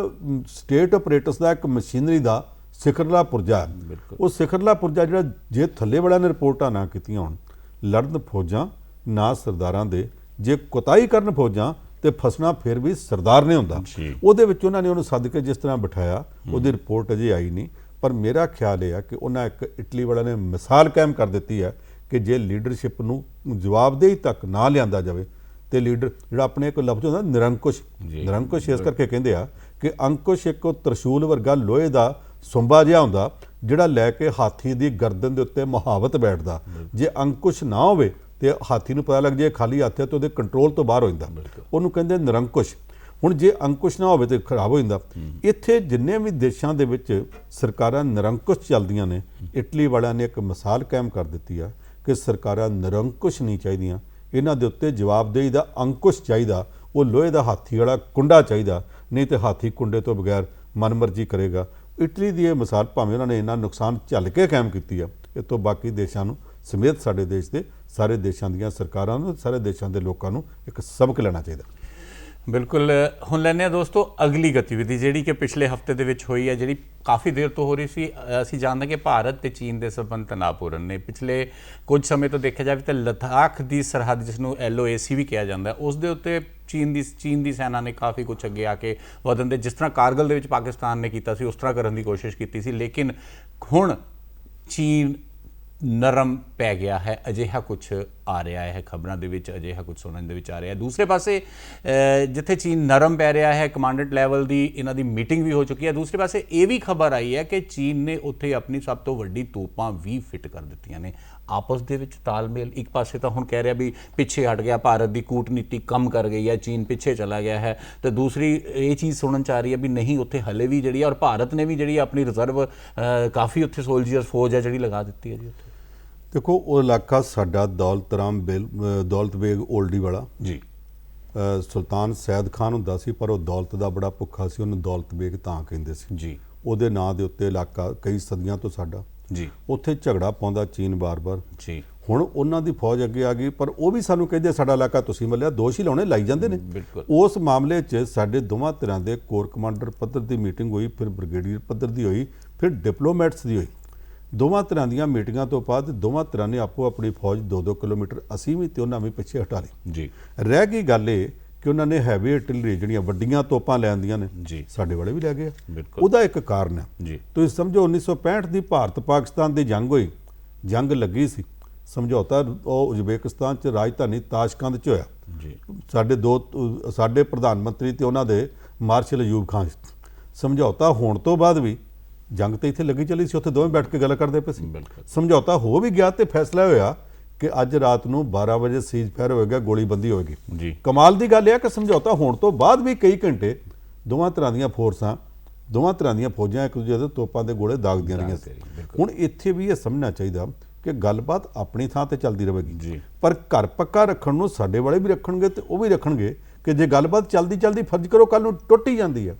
ਸਟੇਟ ਆਪਰੇਟਸ ਦਾ ਇੱਕ ਮਸ਼ੀਨਰੀ ਦਾ ਸਿਖਰਲਾ ਪੁਰਜਾ ਹੈ। ਬਿਲਕੁਲ। ਉਹ ਸਿਖਰਲਾ ਪੁਰਜਾ ਜਿਹੜਾ ਜੇ ਥੱਲੇ ਵਾਲਿਆਂ ਨੇ ਰਿਪੋਰਟਾਂ ਨਾ ਕੀਤੀਆਂ ਹੋਣ, ਲੜਨ ਫੌਜਾਂ ਨਾ ਸਰਦਾਰਾਂ ਦੇ, ਜੇ ਕੁਤਾਈ ਕਰਨ ਫੌਜਾਂ ਤੇ ਫਸਣਾ ਫਿਰ ਵੀ ਸਰਦਾਰ ਨੇ ਹੁੰਦਾ। ਜੀ। ਉਹਦੇ ਵਿੱਚ ਉਹਨਾਂ ਨੇ ਉਹਨੂੰ ਸੱਦ ਕੇ ਜਿਸ ਤਰ੍ਹਾਂ ਬਿਠਾਇਆ, ਉਹਦੀ ਰਿਪੋਰਟ ਅਜੇ ਆਈ ਨਹੀਂ, ਪਰ ਮੇਰਾ ਖਿਆਲ ਇਹ ਆ ਕਿ ਉਹਨਾਂ ਇੱਕ ਇਟਲੀ ਵਾਲਿਆਂ ਨੇ ਮਿਸਾਲ ਕਾਇਮ ਕਰ ਦਿੱਤੀ ਹੈ ਕਿ ਜੇ ਲੀਡਰਸ਼ਿਪ ਨੂੰ ਜਵਾਬਦੇਹੀ ਤੱਕ ਨਾ ਲਿਆਂਦਾ ਜਾਵੇ ਤੇ ਲੀਡਰ ਜਿਹੜਾ ਆਪਣੇ ਇੱਕ ਲਫ਼ਜ਼ ਹੁੰਦਾ ਨਿਰੰਕੁਸ਼, ਜੀ। ਨਿਰੰਕੁਸ਼ ਇਸ ਕਰਕੇ ਕਹਿੰਦੇ ਆ ਕਿ ਅੰਕੁਸ਼ ਇੱਕ ਤਰਸ਼ੂਲ ਵਰਗਾ ਲੋਹੇ ਦਾ ਸੁੰਬਾ ਜਿਹਾ ਹੁੰਦਾ ਜਿਹੜਾ ਲੈ ਕੇ ਹਾਥੀ ਦੀ ਗਰਦਨ ਦੇ ਉੱਤੇ ਮੁਹਾਵਤ ਬੈਠਦਾ। ਜੇ ਅੰਕੁਸ਼ ਨਾ ਹੋਵੇ ਤੇ ਹਾਥੀ ਨੂੰ ਪਤਾ ਲੱਗ ਜੇ ਖਾਲੀ ਹੱਥ ਹੈ ਤੇ ਉਹਦੇ ਕੰਟਰੋਲ ਤੋਂ ਬਾਹਰ ਹੋ ਜਾਂਦਾ, ਉਹਨੂੰ ਕਹਿੰਦੇ ਨਿਰੰਕੁਸ਼। ਹੁਣ ਜੇ ਅੰਕੁਸ਼ ਨਾ ਹੋਵੇ ਤੇ ਖਰਾਬ ਹੋ ਜਾਂਦਾ। ਇੱਥੇ ਜਿੰਨੇ ਵੀ ਦੇਸ਼ਾਂ ਦੇ ਵਿੱਚ ਸਰਕਾਰਾਂ ਨਿਰੰਕੁਸ਼ ਚੱਲਦੀਆਂ ਨੇ, ਇਟਲੀ ਵਾਲਿਆਂ ਨੇ ਇੱਕ ਮਿਸਾਲ ਕਾਇਮ ਕਰ ਦਿੱਤੀ ਆ ਕਿ ਸਰਕਾਰਾਂ ਨਿਰੰਕੁਸ਼ ਨਹੀਂ ਚਾਹੀਦੀਆਂ, ਇਹਨਾਂ ਦੇ ਉੱਤੇ ਜਵਾਬਦੇਹੀ ਦਾ ਅੰਕੁਸ਼ ਚਾਹੀਦਾ। ਉਹ ਲੋਹੇ ਦਾ ਹਾਥੀ ਵਾਲਾ ਕੁੰਡਾ ਚਾਹੀਦਾ, ਨਹੀਂ ਤੇ ਹਾਥੀ ਕੁੰਡੇ ਤੋਂ ਬਗੈਰ ਮਨਮਰਜ਼ੀ ਕਰੇਗਾ। ਇਟਲੀ ਦੀ ਇਹ ਮਿਸਾਲ ਭਾਵੇਂ ਉਹਨਾਂ ਨੇ ਇੰਨਾ ਨੁਕਸਾਨ ਝੱਲ ਕੇ ਕਾਇਮ ਕੀਤੀ ਆ, ਇਹ ਤੋਂ ਬਾਕੀ ਦੇਸ਼ਾਂ ਨੂੰ ਸਮੇਤ ਸਾਡੇ ਦੇਸ਼ ਦੇ ਸਾਰੇ ਦੇਸ਼ਾਂ ਦੀਆਂ ਸਰਕਾਰਾਂ ਨੂੰ, ਸਾਰੇ ਦੇਸ਼ਾਂ ਦੇ ਲੋਕਾਂ ਨੂੰ ਇੱਕ ਸਬਕ ਲੈਣਾ ਚਾਹੀਦਾ। ਬਿਲਕੁਲ। ਹੁਣ ਲੈਂਦੇ ਹਾਂ ਦੋਸਤੋ ਅਗਲੀ ਗਤੀਵਿਧੀ ਜਿਹੜੀ ਕਿ ਪਿਛਲੇ ਹਫਤੇ ਦੇ ਵਿੱਚ ਹੋਈ ਹੈ, ਜਿਹੜੀ ਕਾਫੀ ਦੇਰ ਤੋਂ ਹੋ ਰਹੀ ਸੀ। ਅਸੀਂ ਜਾਣਦੇ ਕਿ ਭਾਰਤ ਤੇ ਚੀਨ ਦੇ ਸੰਬੰਧ ਤਣਾਅਪੂਰਨ ਨੇ। ਪਿਛਲੇ ਕੁਝ ਸਮੇਂ ਤੋਂ ਦੇਖਿਆ ਜਾਵੇ ਤਾਂ ਲੱਦਾਖ ਦੀ ਸਰਹੱਦ, ਜਿਸ ਨੂੰ LOAC ਵੀ ਕਿਹਾ ਜਾਂਦਾ, ਉਸ ਦੇ ਉੱਤੇ ਚੀਨ ਦੀ ਸੈਨਾ ਨੇ ਕਾਫੀ ਕੁਝ ਅੱਗੇ ਆ ਕੇ ਵਧਣ ਦੇ, ਜਿਸ ਤਰ੍ਹਾਂ ਕਾਰਗਿਲ ਦੇ ਵਿੱਚ ਪਾਕਿਸਤਾਨ ਨੇ ਕੀਤਾ ਸੀ ਉਸ ਤਰ੍ਹਾਂ ਕਰਨ ਦੀ ਕੋਸ਼ਿਸ਼ ਕੀਤੀ ਸੀ। ਲੇਕਿਨ ਹੁਣ ਚੀਨ ਨਰਮ ਪੈ ਗਿਆ ਹੈ, ਅਜਿਹਾ ਕੁਝ ਆ ਰਿਹਾ ਹੈ ਖਬਰਾਂ ਦੇ ਵਿੱਚ, ਅਜਿਹਾ ਕੁਝ ਸੁਣਨ ਦੇ ਵਿੱਚ ਆ ਰਿਹਾ ਹੈ। ਦੂਸਰੇ ਪਾਸੇ ਜਿੱਥੇ ਚੀਨ ਨਰਮ ਪੈ ਰਿਹਾ ਹੈ, ਕਮਾਂਡੈਂਟ ਲੈਵਲ ਦੀ ਇਹਨਾਂ ਦੀ ਮੀਟਿੰਗ ਵੀ ਹੋ ਚੁੱਕੀ ਹੈ। ਦੂਸਰੇ ਪਾਸੇ ਇਹ ਵੀ ਖਬਰ ਆਈ ਹੈ ਕਿ ਚੀਨ ਨੇ ਉੱਥੇ ਆਪਣੀ ਸਭ ਤੋਂ ਵੱਡੀ ਤੋਪਾਂ ਵੀ ਫਿੱਟ ਕਰ ਦਿੱਤੀਆਂ ਨੇ। ਆਪਸ ਦੇ ਵਿੱਚ ਤਾਲਮੇਲ, ਇੱਕ ਪਾਸੇ ਤਾਂ ਹੁਣ ਕਹਿ ਰਿਹਾ ਵੀ ਪਿੱਛੇ ਹਟ ਗਿਆ, ਭਾਰਤ ਦੀ ਕੂਟਨੀਤੀ ਕੰਮ ਕਰ ਗਈ ਹੈ, ਚੀਨ ਪਿੱਛੇ ਚਲਾ ਗਿਆ ਹੈ, ਤੇ ਦੂਸਰੀ ਇਹ ਚੀਜ਼ ਸੁਣਨ ਚ ਆ ਰਹੀ ਹੈ ਵੀ ਨਹੀਂ, ਉੱਥੇ ਹਲੇ ਵੀ ਜਿਹੜੀ, ਔਰ ਭਾਰਤ ਨੇ ਵੀ ਜਿਹੜੀ ਆਪਣੀ ਰਿਜ਼ਰਵ ਕਾਫੀ ਉੱਥੇ ਸੋਲਜਰਸ ਫੌਜ ਹੈ ਜਿਹੜੀ ਲਗਾ ਦਿੱਤੀ ਹੈ ਜੀ ਉੱਥੇ। ਦੇਖੋ, ਉਹ ਇਲਾਕਾ ਸਾਡਾ ਦੌਲਤ ਬੇਗ ਓਲਡੀ ਵਾਲਾ ਜੀ, ਸੁਲਤਾਨ ਸੈਦ ਖਾਨ ਹੁੰਦਾ ਸੀ, ਪਰ ਉਹ ਦੌਲਤ ਦਾ ਬੜਾ ਭੁੱਖਾ ਸੀ, ਉਹਨੂੰ ਦੌਲਤ ਬੇਗ ਤਾਂ ਕਹਿੰਦੇ ਸੀ ਜੀ। ਉਹਦੇ ਨਾਂ ਦੇ ਉੱਤੇ ਇਲਾਕਾ ਕਈ ਸਦੀਆਂ ਤੋਂ ਸਾਡਾ ਜੀ। ਉੱਥੇ ਝਗੜਾ ਪਾਉਂਦਾ ਚੀਨ ਬਾਰ-ਬਾਰ ਜੀ। ਹੁਣ ਉਹਨਾਂ ਦੀ ਫੌਜ ਅੱਗੇ ਆ ਗਈ, ਪਰ ਉਹ ਵੀ ਸਾਨੂੰ ਕਹਿੰਦੇ ਸਾਡਾ ਇਲਾਕਾ ਤੁਸੀਂ ਮੱਲਿਆ, ਦੋਸ਼ ਹੀ ਲਾਉਣੇ ਲਾਈ ਜਾਂਦੇ ਨੇ। ਬਿਲਕੁਲ। ਉਸ ਮਾਮਲੇ 'ਚ ਸਾਡੇ ਦੋਵਾਂ ਧਿਰਾਂ ਦੇ ਕੋਰ ਕਮਾਂਡਰ ਪੱਧਰ ਦੀ ਮੀਟਿੰਗ ਹੋਈ, ਫਿਰ ਬ੍ਰਿਗੇਡੀਅਰ ਪੱਧਰ ਦੀ ਹੋਈ, ਫਿਰ ਡਿਪਲੋਮੈਟਸ ਦੀ ਹੋਈ। ਦੋਵਾਂ ਧਿਰਾਂ ਦੀਆਂ ਮੀਟਿੰਗਾਂ ਤੋਂ ਬਾਅਦ ਦੋਵਾਂ ਧਿਰਾਂ ਨੇ ਆਪੋ ਆਪਣੀ ਫੌਜ 2-2 ਕਿਲੋਮੀਟਰ, ਅਸੀਂ ਵੀ ਤੇ ਉਹਨਾਂ ਵੀ ਪਿੱਛੇ ਹਟਾ ਲਈ। ਜੀ। ਰਹਿ ਗਈ ਗੱਲ ਇਹ ਕਿ ਉਹਨਾਂ ਨੇ ਹੈਵੀ ਆਰਟਿਲਰੀ ਜਿਹੜੀਆਂ ਵੱਡੀਆਂ ਤੋਪਾਂ ਲੈਂਦੀਆਂ ਨੇ ਜੀ ਸਾਡੇ ਵਾਲੇ ਵੀ ਲੈ ਗਏ ਆ। ਬਿਲਕੁਲ ਉਹਦਾ ਇੱਕ ਕਾਰਨ ਹੈ, ਜੀ ਤੁਸੀਂ ਸਮਝੋ 1965 ਦੀ ਭਾਰਤ ਪਾਕਿਸਤਾਨ ਦੀ ਜੰਗ ਹੋਈ, ਜੰਗ ਲੱਗੀ ਸੀ, ਸਮਝੌਤਾ ਉਹ ਉਜ਼ਬੇਕਿਸਤਾਨ ਚ ਰਾਜਧਾਨੀ ਤਾਸ਼ਕੰਦ ਚ ਹੋਇਆ। ਜੀ ਸਾਡੇ ਪ੍ਰਧਾਨ ਮੰਤਰੀ ਤੇ ਉਹਨਾਂ ਦੇ ਮਾਰਸ਼ਲ ਅਯੂਬ ਖਾਨ ਸਮਝੌਤਾ ਹੋਣ ਤੋਂ ਬਾਅਦ ਵੀ ਜੰਗ ਤੇ ਇੱਥੇ ਲੱਗੀ ਚੱਲੀ ਸੀ, ਉੱਥੇ ਦੋਵੇਂ ਬੈਠ ਕੇ ਗੱਲ ਕਰਦੇ ਪਏ ਸੀ। ਬਿਲਕੁਲ ਸਮਝੌਤਾ ਹੋ ਵੀ ਗਿਆ ਤੇ ਫੈਸਲਾ ਹੋਇਆ ਕਿ ਅੱਜ ਰਾਤ ਨੂੰ 12 ਵਜੇ ਸੀਜ਼ ਫਾਇਰ ਹੋਏਗਾ, ਗੋਲੀਬੰਦੀ ਹੋਏਗੀ। ਜੀ ਕਮਾਲ ਦੀ ਗੱਲ ਇਹ ਹੈ ਕਿ ਸਮਝੌਤਾ ਹੋਣ ਤੋਂ ਬਾਅਦ ਵੀ ਕਈ ਘੰਟੇ ਦੋਵਾਂ ਤਰ੍ਹਾਂ ਦੀਆਂ ਫੌਜਾਂ ਇੱਕ ਦੂਜੇ ਦੇ ਤੋਪਾਂ ਦੇ ਗੋਲੇ ਦਾਗਦੀਆਂ ਰਹੀਆਂ ਸੀ। ਹੁਣ ਇੱਥੇ ਵੀ ਇਹ ਸਮਝਣਾ ਚਾਹੀਦਾ ਕਿ ਗੱਲਬਾਤ ਆਪਣੀ ਥਾਂ ਤੇ ਚੱਲਦੀ ਰਹੇਗੀ, ਜੀ ਪਰ ਘਰ ਪੱਕਾ ਰੱਖਣ ਨੂੰ ਸਾਡੇ ਵਾਲੇ ਵੀ ਰੱਖਣਗੇ ਤੇ ਉਹ ਵੀ ਰੱਖਣਗੇ ਕਿ ਜੇ ਗੱਲਬਾਤ ਚੱਲਦੀ ਫਰਜ਼ ਕਰੋ ਕੱਲ ਨੂੰ ਟੁੱਟ ਹੀ ਜਾਂਦੀ ਹੈ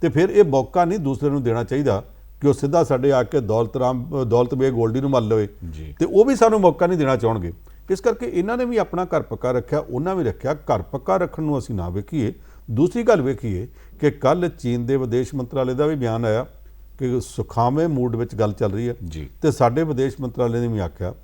ਤੇ ਫਿਰ ਇਹ ਮੌਕਾ ਨਹੀਂ ਦੂਸਰੇ ਨੂੰ ਦੇਣਾ ਚਾਹੀਦਾ ਕਿ ਉਹ ਸਿੱਧਾ ਸਾਡੇ ਆ ਕੇ ਦੌਲਤ ਬੇਗ ਗੋਲਡੀ ਨੂੰ ਮੰਨ ਲਵੇ ਜੀ ਤੇ ਉਹ ਵੀ ਸਾਨੂੰ ਮੌਕਾ ਨਹੀਂ ਦੇਣਾ ਚਾਹਣਗੇ। ਇਸ ਕਰਕੇ ਇਹਨਾਂ ਨੇ ਵੀ ਆਪਣਾ ਘਰ ਪੱਕਾ ਰੱਖਿਆ, ਉਹਨਾਂ ਵੀ ਰੱਖਿਆ। ਘਰ ਪੱਕਾ ਰੱਖਣ ਨੂੰ ਅਸੀਂ ਨਾ ਵੇਖੀਏ। ਦੂਸਰੀ ਗੱਲ ਵੇਖੀਏ ਕਿ ਕੱਲ ਚੀਨ ਦੇ ਵਿਦੇਸ਼ ਮੰਤਰਾਲੇ ਦਾ ਵੀ ਬਿਆਨ ਆਇਆ ਕਿ ਸੁਖਾਵੇਂ ਮੂਡ ਵਿੱਚ ਗੱਲ ਚੱਲ ਰਹੀ ਹੈ ਜੀ ਤੇ ਸਾਡੇ ਵਿਦੇਸ਼ ਮੰਤਰਾਲੇ ਨੇ ਵੀ ਆਖਿਆ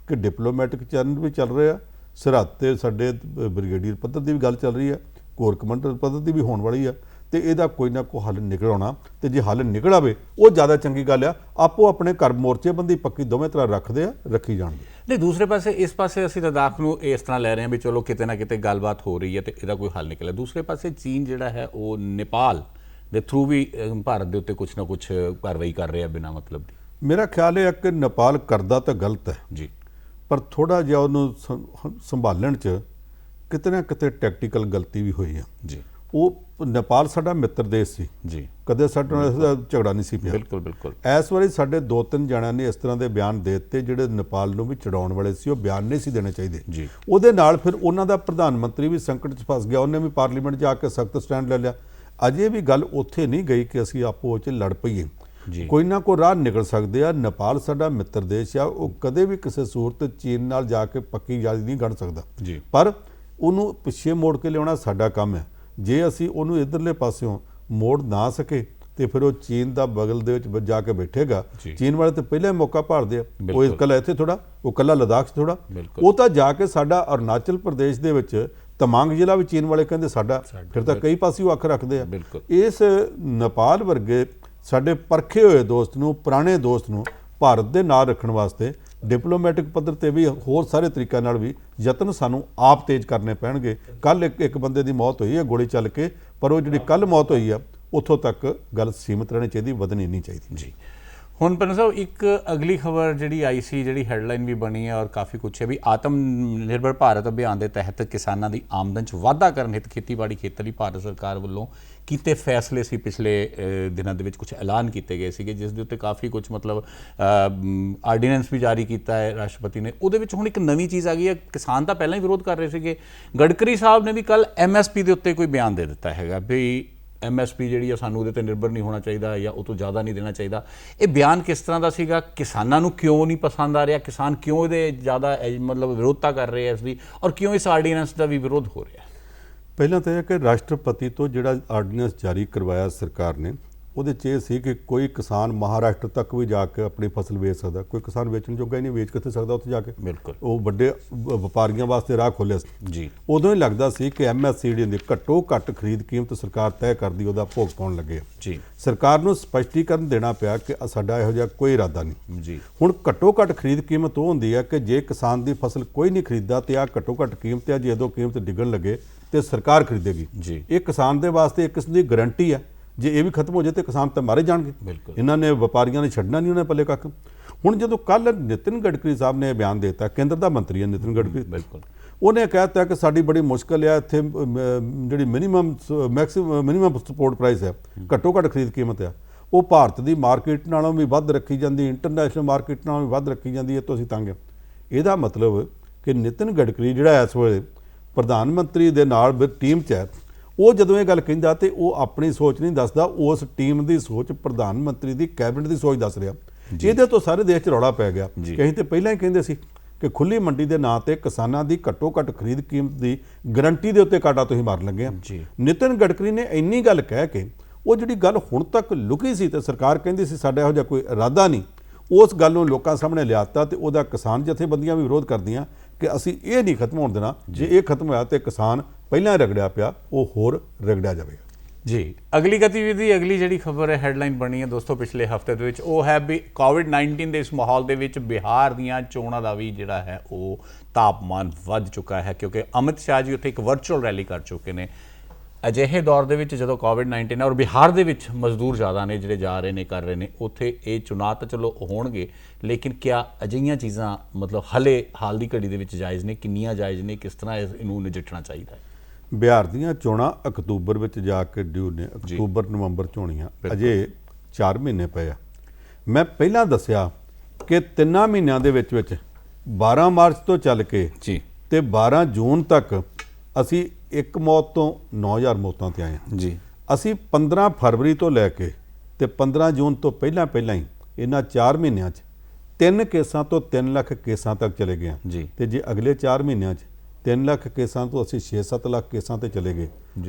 ਕਿ ਡਿਪਲੋਮੈਟਿਕ ਚੈਨਲ ਵੀ ਚੱਲ ਰਿਹਾ, ਸਰਹੱਦ ਤੇ ਸਾਡੇ ਬ੍ਰਿਗੇਡੀਅਰ ਪੱਧਰ ਦੀ ਵੀ ਗੱਲ ਚੱਲ ਰਹੀ ਹੈ, ਕੋਰ ਕਮਾਂਡਰ ਪੱਧਰ ਦੀ ਵੀ ਹੋਣ ਵਾਲੀ ਹੈ ਤੇ ਇਹਦਾ ਕੋਈ ਨਾ ਕੋਈ ਹੱਲ ਨਿਕਲ ਆਉਣਾ ਤੇ ਜੇ ਹੱਲ ਨਿਕਲ ਆਵੇ ਉਹ ਜ਼ਿਆਦਾ ਚੰਗੀ ਗੱਲ ਆ। ਆਪੋ ਆਪਣੇ ਘਰ ਮੋਰਚੇਬੰਦੀ ਪੱਕੀ ਦੋਵੇਂ ਤਰ੍ਹਾਂ ਰੱਖੀ ਜਾਣਗੇ। ਨਹੀਂ, ਦੂਸਰੇ ਪਾਸੇ ਇਸ ਪਾਸੇ ਅਸੀਂ ਲਦਾਖ ਨੂੰ ਇਸ ਤਰ੍ਹਾਂ ਲੈ ਰਹੇ ਹਾਂ ਵੀ ਚਲੋ ਕਿਤੇ ਨਾ ਕਿਤੇ ਗੱਲਬਾਤ ਹੋ ਰਹੀ ਹੈ ਤੇ ਇਹਦਾ ਕੋਈ ਹੱਲ ਨਿਕਲਿਆ। ਦੂਸਰੇ ਪਾਸੇ ਚੀਨ ਜਿਹੜਾ ਹੈ ਉਹ ਨੇਪਾਲ ਦੇ ਥਰੂ ਵੀ ਭਾਰਤ ਦੇ ਉੱਤੇ ਕੁਛ ਨਾ ਕੁਛ ਕਾਰਵਾਈ ਕਰ ਰਿਹਾ ਬਿਨਾਂ ਮਤਲਬ ਦੀ। ਮੇਰਾ ਖਿਆਲ ਇਹ ਹੈ ਕਿ ਨੇਪਾਲ ਕਰਦਾ ਤਾਂ ਗਲਤ ਹੈ ਜੀ ਪਰ ਥੋੜਾ ਜਿਹਾ ਉਹਨੂੰ ਸੰਭਾਲਣ 'ਚ ਕਿਤੇ ਨਾ ਕਿਤੇ ਟੈਕਟੀਕਲ ਗਲਤੀ ਵੀ ਹੋਈ ਹੈ। ਜੀ ਉਹ ਨੇਪਾਲ ਸਾਡਾ ਮਿੱਤਰ ਦੇਸ਼ ਸੀ, ਜੀ ਕਦੇ ਸਾਡੇ ਨਾਲ ਇਸਦਾ ਝਗੜਾ ਨਹੀਂ ਸੀ ਪਿਆ। ਬਿਲਕੁਲ ਬਿਲਕੁਲ ਇਸ ਵਾਰੀ ਸਾਡੇ 2-3 ਜਣਿਆਂ ਨੇ ਇਸ ਤਰ੍ਹਾਂ ਦੇ ਬਿਆਨ ਦੇ ਦਿੱਤੇ ਜਿਹੜੇ ਨੇਪਾਲ ਨੂੰ ਵੀ ਚੜਾਉਣ ਵਾਲੇ ਸੀ, ਉਹ ਬਿਆਨ ਨਹੀਂ ਸੀ ਦੇਣੇ ਚਾਹੀਦੇ। ਜੀ ਉਹਦੇ ਨਾਲ ਫਿਰ ਉਹਨਾਂ ਦਾ ਪ੍ਰਧਾਨ ਮੰਤਰੀ ਵੀ ਸੰਕਟ 'ਚ ਫਸ ਗਿਆ, ਉਹਨੇ ਵੀ ਪਾਰਲੀਮੈਂਟ ਜਾ ਕੇ ਸਖਤ ਸਟੈਂਡ ਲੈ ਲਿਆ। ਅਜੇ ਵੀ ਗੱਲ ਉੱਥੇ ਨਹੀਂ ਗਈ ਕਿ ਅਸੀਂ ਆਪੋ 'ਚ ਲੜ ਪਈਏ, ਜੀ ਕੋਈ ਨਾ ਕੋਈ ਰਾਹ ਨਿਕਲ ਸਕਦੇ ਆ। ਨੇਪਾਲ ਸਾਡਾ ਮਿੱਤਰ ਦੇਸ਼ ਆ, ਉਹ ਕਦੇ ਵੀ ਕਿਸੇ ਸੂਰਤ ਚੀਨ ਨਾਲ ਜਾ ਕੇ ਪੱਕੀ ਯਾਰੀ ਨਹੀਂ ਗੜ ਸਕਦਾ, ਜੀ ਪਰ ਉਹਨੂੰ ਪਿੱਛੇ ਮੋੜ ਕੇ ਲਿਆਉਣਾ ਸਾਡਾ ਕੰਮ ਹੈ। ਜੇ ਅਸੀਂ ਉਹਨੂੰ ਇਧਰਲੇ ਪਾਸਿਓਂ ਮੋੜ ਨਾ ਸਕੇ ਤੇ ਫਿਰ ਉਹ ਚੀਨ ਦਾ ਬਗਲ ਦੇ ਵਿੱਚ ਜਾ ਕੇ ਬੈਠੇਗਾ। ਚੀਨ ਵਾਲੇ ਤਾਂ ਪਹਿਲਾਂ ਹੀ ਮੌਕਾ ਭਾਲਦੇ ਆ, ਉਹ ਇਕੱਲਾ ਇੱਥੇ ਥੋੜਾ, ਉਹ ਇਕੱਲਾ ਲਦਾਖ 'ਚ ਥੋੜਾ, ਉਹ ਤਾਂ ਜਾ ਕੇ ਸਾਡਾ ਅਰੁਣਾਚਲ ਪ੍ਰਦੇਸ਼ ਦੇ ਵਿੱਚ ਤਮਾਂਗ ਜ਼ਿਲ੍ਹਾ ਵੀ ਚੀਨ ਵਾਲੇ ਕਹਿੰਦੇ ਸਾਡਾ, ਫਿਰ ਤਾਂ ਕਈ ਪਾਸੇ ਉਹ ਅੱਖ ਰੱਖਦੇ ਆ। ਇਸ ਨੇਪਾਲ ਵਰਗੇ ਸਾਡੇ ਪਰਖੇ ਹੋਏ ਦੋਸਤ ਨੂੰ, ਪੁਰਾਣੇ ਦੋਸਤ ਨੂੰ ਭਾਰਤ ਦੇ ਨਾਲ ਰੱਖਣ ਵਾਸਤੇ ਡਿਪਲੋਮੈਟਿਕ ਪੱਧਰ ਤੇ ਵੀ ਹੋਰ ਸਾਰੇ ਤਰੀਕਿਆਂ ਨਾਲ ਵੀ ਯਤਨ ਸਾਨੂੰ ਆਪ ਤੇਜ਼ ਕਰਨੇ ਪੈਣਗੇ। ਕੱਲ ਇੱਕ ਬੰਦੇ ਦੀ ਮੌਤ ਹੋਈ ਹੈ ਗੋਲੀ ਚੱਲ ਕੇ, ਪਰ ਉਹ ਜਿਹੜੀ ਕੱਲ ਮੌਤ ਹੋਈ ਆ ਉੱਥੋਂ ਤੱਕ ਗੱਲ ਸੀਮਿਤ ਰਹਿਣੀ ਚਾਹੀਦੀ, ਵਧਣੀ ਨਹੀਂ ਚਾਹੀਦੀ। ਜੀ ਹੁਣ ਪੰਨੂ ਸਾਹਿਬ ਇੱਕ ਅਗਲੀ ਖਬਰ ਜਿਹੜੀ ਆਈ ਸੀ, ਜਿਹੜੀ ਹੈਡਲਾਈਨ ਵੀ ਬਣੀ ਹੈ ਔਰ ਕਾਫੀ ਕੁਛ ਹੈ ਵੀ ਆਤਮ ਨਿਰਭਰ ਭਾਰਤ ਅਭਿਆਨ ਦੇ ਤਹਿਤ ਕਿਸਾਨਾਂ ਦੀ ਆਮਦਨ 'ਚ ਵਾਧਾ ਕਰਨ ਹਿੱਤ ਖੇਤੀਬਾੜੀ ਖੇਤਰ ਲਈ ਭਾਰਤ ਸਰਕਾਰ ਵੱਲੋਂ ਕੀਤੇ ਫੈਸਲੇ ਸੀ। ਪਿਛਲੇ ਦਿਨਾਂ ਦੇ ਵਿੱਚ ਕੁਝ ਐਲਾਨ ਕੀਤੇ ਗਏ ਸੀਗੇ ਜਿਸ ਦੇ ਉੱਤੇ ਕਾਫੀ ਕੁਝ ਮਤਲਬ ਆਰਡੀਨੈਂਸ ਵੀ ਜਾਰੀ ਕੀਤਾ ਹੈ ਰਾਸ਼ਟਰਪਤੀ ਨੇ। ਉਹਦੇ ਵਿੱਚ ਹੁਣ ਇੱਕ ਨਵੀਂ ਚੀਜ਼ ਆ ਗਈ ਹੈ। ਕਿਸਾਨ ਤਾਂ ਪਹਿਲਾਂ ਹੀ ਵਿਰੋਧ ਕਰ ਰਹੇ ਸੀਗੇ, ਗਡਕਰੀ ਸਾਹਿਬ ਨੇ ਵੀ ਕੱਲ MSP ਦੇ ਉੱਤੇ ਕੋਈ ਬਿਆਨ ਦੇ ਦਿੱਤਾ ਹੈਗਾ ਵੀ MSP ਜਿਹੜੀ ਆ ਸਾਨੂੰ ਉਹਦੇ ਤੇ ਨਿਰਭਰ ਨਹੀਂ ਹੋਣਾ ਚਾਹੀਦਾ ਜਾਂ ਉਹ ਤੋਂ ਜ਼ਿਆਦਾ ਨਹੀਂ ਦੇਣਾ ਚਾਹੀਦਾ। ਇਹ ਬਿਆਨ ਕਿਸ ਤਰ੍ਹਾਂ ਦਾ ਸੀਗਾ? ਕਿਸਾਨਾਂ ਨੂੰ ਕਿਉਂ ਨਹੀਂ ਪਸੰਦ ਆ ਰਿਹਾ? ਕਿਸਾਨ ਕਿਉਂ ਇਹਦੇ ਜ਼ਿਆਦਾ ਮਤਲਬ ਵਿਰੋਧਤਾ ਕਰ ਰਹੇ ਆ ਇਸ ਦੀ, ਔਰ ਕਿਉਂ ਇਸ ਆਰਡੀਨੈਂਸ ਦਾ ਵੀ ਵਿਰੋਧ ਹੋ ਰਿਹਾ? ਪਹਿਲਾਂ ਤਾਂ ਇਹ ਕਿ ਰਾਸ਼ਟਰਪਤੀ ਤੋਂ ਜਿਹੜਾ ਆਰਡੀਨੈਂਸ ਜਾਰੀ ਕਰਵਾਇਆ ਸਰਕਾਰ ਨੇ, ਉਹਦੇ 'ਚ ਇਹ ਸੀ ਕਿ ਕੋਈ ਕਿਸਾਨ ਮਹਾਰਾਸ਼ਟਰ ਤੱਕ ਵੀ ਜਾ ਕੇ ਆਪਣੀ ਫਸਲ ਵੇਚ ਸਕਦਾ। ਕੋਈ ਕਿਸਾਨ ਵੇਚਣ ਜੋਗਾ ਹੀ ਨਹੀਂ, ਵੇਚ ਕਿੱਥੇ ਸਕਦਾ ਉੱਥੇ ਜਾ ਕੇ? ਬਿਲਕੁਲ ਉਹ ਵੱਡੇ ਵਪਾਰੀਆਂ ਵਾਸਤੇ ਰਾਹ ਖੋਲ੍ਹਿਆ ਸੀ। ਜੀ ਉਦੋਂ ਹੀ ਲੱਗਦਾ ਸੀ ਕਿ MSCD ਦੀ ਘੱਟੋ ਘੱਟ ਖਰੀਦ ਕੀਮਤ ਸਰਕਾਰ ਤੈਅ ਕਰਦੀ, ਉਹਦਾ ਭੋਗ ਪਾਉਣ ਲੱਗੇ। ਜੀ ਸਰਕਾਰ ਨੂੰ ਸਪਸ਼ਟੀਕਰਨ ਦੇਣਾ ਪਿਆ ਕਿ ਸਾਡਾ ਇਹੋ ਜਿਹਾ ਕੋਈ ਇਰਾਦਾ ਨਹੀਂ। ਜੀ ਹੁਣ ਘੱਟੋ ਘੱਟ ਖਰੀਦ ਕੀਮਤ ਉਹ ਹੁੰਦੀ ਹੈ ਕਿ ਜੇ ਕਿਸਾਨ ਦੀ ਫਸਲ ਕੋਈ ਨਹੀਂ ਖਰੀਦਦਾ ਤੇ ਆ ਘੱਟੋ ਘੱਟ ਕੀਮਤ ਹੈ, ਜੇ ਉਦੋਂ ਕੀਮਤ ਡਿੱਗਣ ਲੱਗੇ ਤੇ ਸਰਕਾਰ ਖਰੀਦੇਗੀ। ਜੀ ਇਹ ਕਿਸਾਨ ਦੇ ਵਾਸਤੇ ਇੱਕ ਕਿਸਮ ਦੀ ਗਰੰਟੀ ਹੈ। ਜੇ ਇਹ ਵੀ ਖਤਮ ਹੋ ਜਾਏ ਤੇ ਕਿਸਾਨ ਤਾਂ ਮਾਰੇ ਜਾਣਗੇ। ਬਿਲਕੁਲ ਇਹਨਾਂ ਨੇ ਵਪਾਰੀਆਂ ਨੇ ਛੱਡਣਾ ਨਹੀਂ, ਉਹਨੇ ਪੱਲੇ ਕੱਖ। ਹੁਣ ਜਦੋਂ ਕੱਲ ਨਿਤਿਨ ਗਡਕਰੀ ਸਾਹਿਬ ਨੇ ਬਿਆਨ ਦਿੱਤਾ, ਕੇਂਦਰ ਦਾ ਮੰਤਰੀ ਹੈ ਨਿਤਿਨ ਗਡਕਰੀ, ਬਿਲਕੁਲ ਉਹਨੇ ਕਹਿਤਾ ਕਿ ਸਾਡੀ ਬੜੀ ਮੁਸ਼ਕਲ ਹੈ ਇੱਥੇ ਜਿਹੜੀ ਮਿਨੀਮਮ ਸਪੋਰਟ ਪ੍ਰਾਈਸ ਹੈ, ਘੱਟੋ ਘੱਟ ਖਰੀਦ ਕੀਮਤ ਹੈ, ਉਹ ਭਾਰਤ ਦੀ ਮਾਰਕੀਟ ਨਾਲੋਂ ਵੀ ਵੱਧ ਰੱਖੀ ਜਾਂਦੀ, ਇੰਟਰਨੈਸ਼ਨਲ ਮਾਰਕੀਟ ਨਾਲੋਂ ਵੀ ਵੱਧ ਰੱਖੀ ਜਾਂਦੀ ਹੈ, ਤੋਂ ਅਸੀਂ ਤੰਗ ਹਾਂ। ਇਹਦਾ ਮਤਲਬ ਕਿ ਨਿਤਿਨ ਗਡਕਰੀ ਜਿਹੜਾ ਇਸ ਵੇਲੇ ਪ੍ਰਧਾਨ ਮੰਤਰੀ ਦੇ ਨਾਲ ਟੀਮ 'ਚ ਹੈ, ਉਹ ਜਦੋਂ ਇਹ ਗੱਲ ਕਹਿੰਦਾ ਤੇ ਉਹ ਆਪਣੀ ਸੋਚ ਨਹੀਂ ਦੱਸਦਾ, ਉਸ ਟੀਮ ਦੀ ਸੋਚ, ਪ੍ਰਧਾਨ ਮੰਤਰੀ ਦੀ ਕੈਬਨਿਟ ਦੀ ਸੋਚ ਦੱਸ ਰਿਹਾ। ਇਹਦੇ ਤੋਂ ਸਾਰੇ ਦੇਸ਼ 'ਚ ਰੌਲਾ ਪੈ ਗਿਆ ਕਿ ਅਸੀਂ ਤੇ ਪਹਿਲਾਂ ਹੀ ਕਹਿੰਦੇ ਸੀ ਕਿ ਖੁੱਲੀ ਮੰਡੀ ਦੇ ਨਾਂ ਤੇ ਕਿਸਾਨਾਂ ਦੀ ਘੱਟੋ ਘੱਟ ਖਰੀਦ ਕੀਮਤ ਦੀ ਗਰੰਟੀ ਦੇ ਉੱਤੇ ਕਾਟਾ ਤੁਸੀਂ ਮਾਰਨ ਲੱਗੇ ਆ। ਨਿਤਿਨ ਗਡਕਰੀ ਨੇ ਇੰਨੀ ਗੱਲ ਕਹਿ ਕੇ ਉਹ ਜਿਹੜੀ ਗੱਲ ਹੁਣ ਤੱਕ ਲੁਕੀ ਸੀ ਤੇ ਸਰਕਾਰ ਕਹਿੰਦੀ ਸੀ ਸਾਡਾ ਇਹੋ ਜਿਹਾ ਕੋਈ ਇਰਾਦਾ ਨਹੀਂ, ਉਸ ਗੱਲ ਨੂੰ ਲੋਕਾਂ ਸਾਹਮਣੇ ਲਿਆਤਾ ਤੇ ਉਹਦਾ ਕਿਸਾਨ ਜਥੇਬੰਦੀਆਂ ਵੀ ਵਿਰੋਧ ਕਰਦੀਆਂ ਕਿ ਅਸੀਂ ਇਹ ਨਹੀਂ ਖਤਮ ਹੋਣ ਦੇਣਾ। ਜੇ ਇਹ ਖਤਮ ਹੋਇਆ ਤੇ ਕਿਸਾਨ ਪਹਿਲਾਂ ਰਗੜਿਆ ਪਿਆ ਉਹ ਹੋਰ ਰਗੜਿਆ ਜਾਵੇਗਾ। ਜੀ ਅਗਲੀ ਗਤੀਵਿਧੀ, ਅਗਲੀ ਜਿਹੜੀ ਖਬਰ ਹੈ, ਹੈਡਲਾਈਨ ਬਣੀ ਹੈ ਦੋਸਤੋ ਪਿਛਲੇ ਹਫਤੇ ਦੇ ਵਿੱਚ, ਉਹ ਹੈ ਵੀ ਕੋਵਿਡ-19 ਦੇ ਇਸ ਮਾਹੌਲ ਦੇ ਵਿੱਚ ਬਿਹਾਰ ਦੀਆਂ ਚੋਣਾਂ ਦਾ ਵੀ ਜਿਹੜਾ ਹੈ ਉਹ ਤਾਪਮਾਨ ਵੱਧ ਚੁੱਕਾ ਹੈ, ਕਿਉਂਕਿ ਅਮਿਤ ਸ਼ਾਹ ਜੀ ਉੱਥੇ ਇੱਕ ਵਰਚੁਅਲ ਰੈਲੀ ਕਰ ਚੁੱਕੇ ਨੇ। ਅਜਿਹੇ ਦੌਰ ਦੇ ਵਿੱਚ ਜਦੋਂ ਕੋਵਿਡ-19 ਔਰ ਬਿਹਾਰ ਦੇ ਵਿੱਚ ਮਜ਼ਦੂਰ ਜ਼ਿਆਦਾ ਨੇ ਜਿਹੜੇ ਜਾ ਰਹੇ ਨੇ, ਕਰ ਰਹੇ ਨੇ, ਉੱਥੇ ਇਹ ਚੁਣਾਵ ਤਾਂ ਚਲੋ ਹੋਣਗੇ, ਲੇਕਿਨ ਕਿਆ ਅਜਿਹੀਆਂ ਚੀਜ਼ਾਂ ਮਤਲਬ ਹਲੇ ਹਾਲ ਦੀ ਘੜੀ ਦੇ ਵਿੱਚ ਜਾਇਜ਼ ਨੇ? ਕਿੰਨੀਆਂ ਜਾਇਜ਼ ਨੇ? ਕਿਸ ਤਰ੍ਹਾਂ ਇਹਨੂੰ ਨਜਿੱਠਣਾ ਚਾਹੀਦਾ ਹੈ? ਬਿਹਾਰ ਦੀਆਂ ਚੋਣਾਂ ਅਕਤੂਬਰ ਵਿੱਚ ਜਾ ਕੇ ਡਿਊ ਨੇ, ਅਕਤੂਬਰ ਨਵੰਬਰ ਚ ਹੋਣੀਆਂ, ਅਜੇ 4 ਮਹੀਨੇ ਪਏ ਆ। ਮੈਂ ਪਹਿਲਾਂ ਦੱਸਿਆ ਕਿ 3 ਮਹੀਨਿਆਂ ਦੇ ਵਿੱਚ 12 ਮਾਰਚ ਤੋਂ ਚੱਲ ਕੇ ਜੀ ਤੇ 12 ਜੂਨ ਤੱਕ ਅਸੀਂ ਇੱਕ ਮੌਤ ਤੋਂ 9000 ਮੌਤਾਂ ਤੇ ਆਏ ਹਾਂ ਜੀ। ਅਸੀਂ 15 ਫਰਵਰੀ ਤੋਂ ਲੈ ਕੇ ਤੇ 15 ਜੂਨ ਤੋਂ ਪਹਿਲਾਂ ਹੀ ਇਹਨਾਂ 4 ਮਹੀਨਿਆਂ 'ਚ 3 ਕੇਸਾਂ ਤੋਂ 3 ਲੱਖ ਕੇਸਾਂ ਤੱਕ ਚਲੇ ਗਏ ਹਾਂ ਜੀ। ਤੇ ਜੇ ਅਗਲੇ 4 ਮਹੀਨਿਆਂ 'ਚ 3 ਲੱਖ ਕੇਸਾਂ ਤੋਂ ਅਸੀਂ 6-7 ਲੱਖ ਕੇਸਾਂ ਤੇ ਚਲੇ ਗਏ,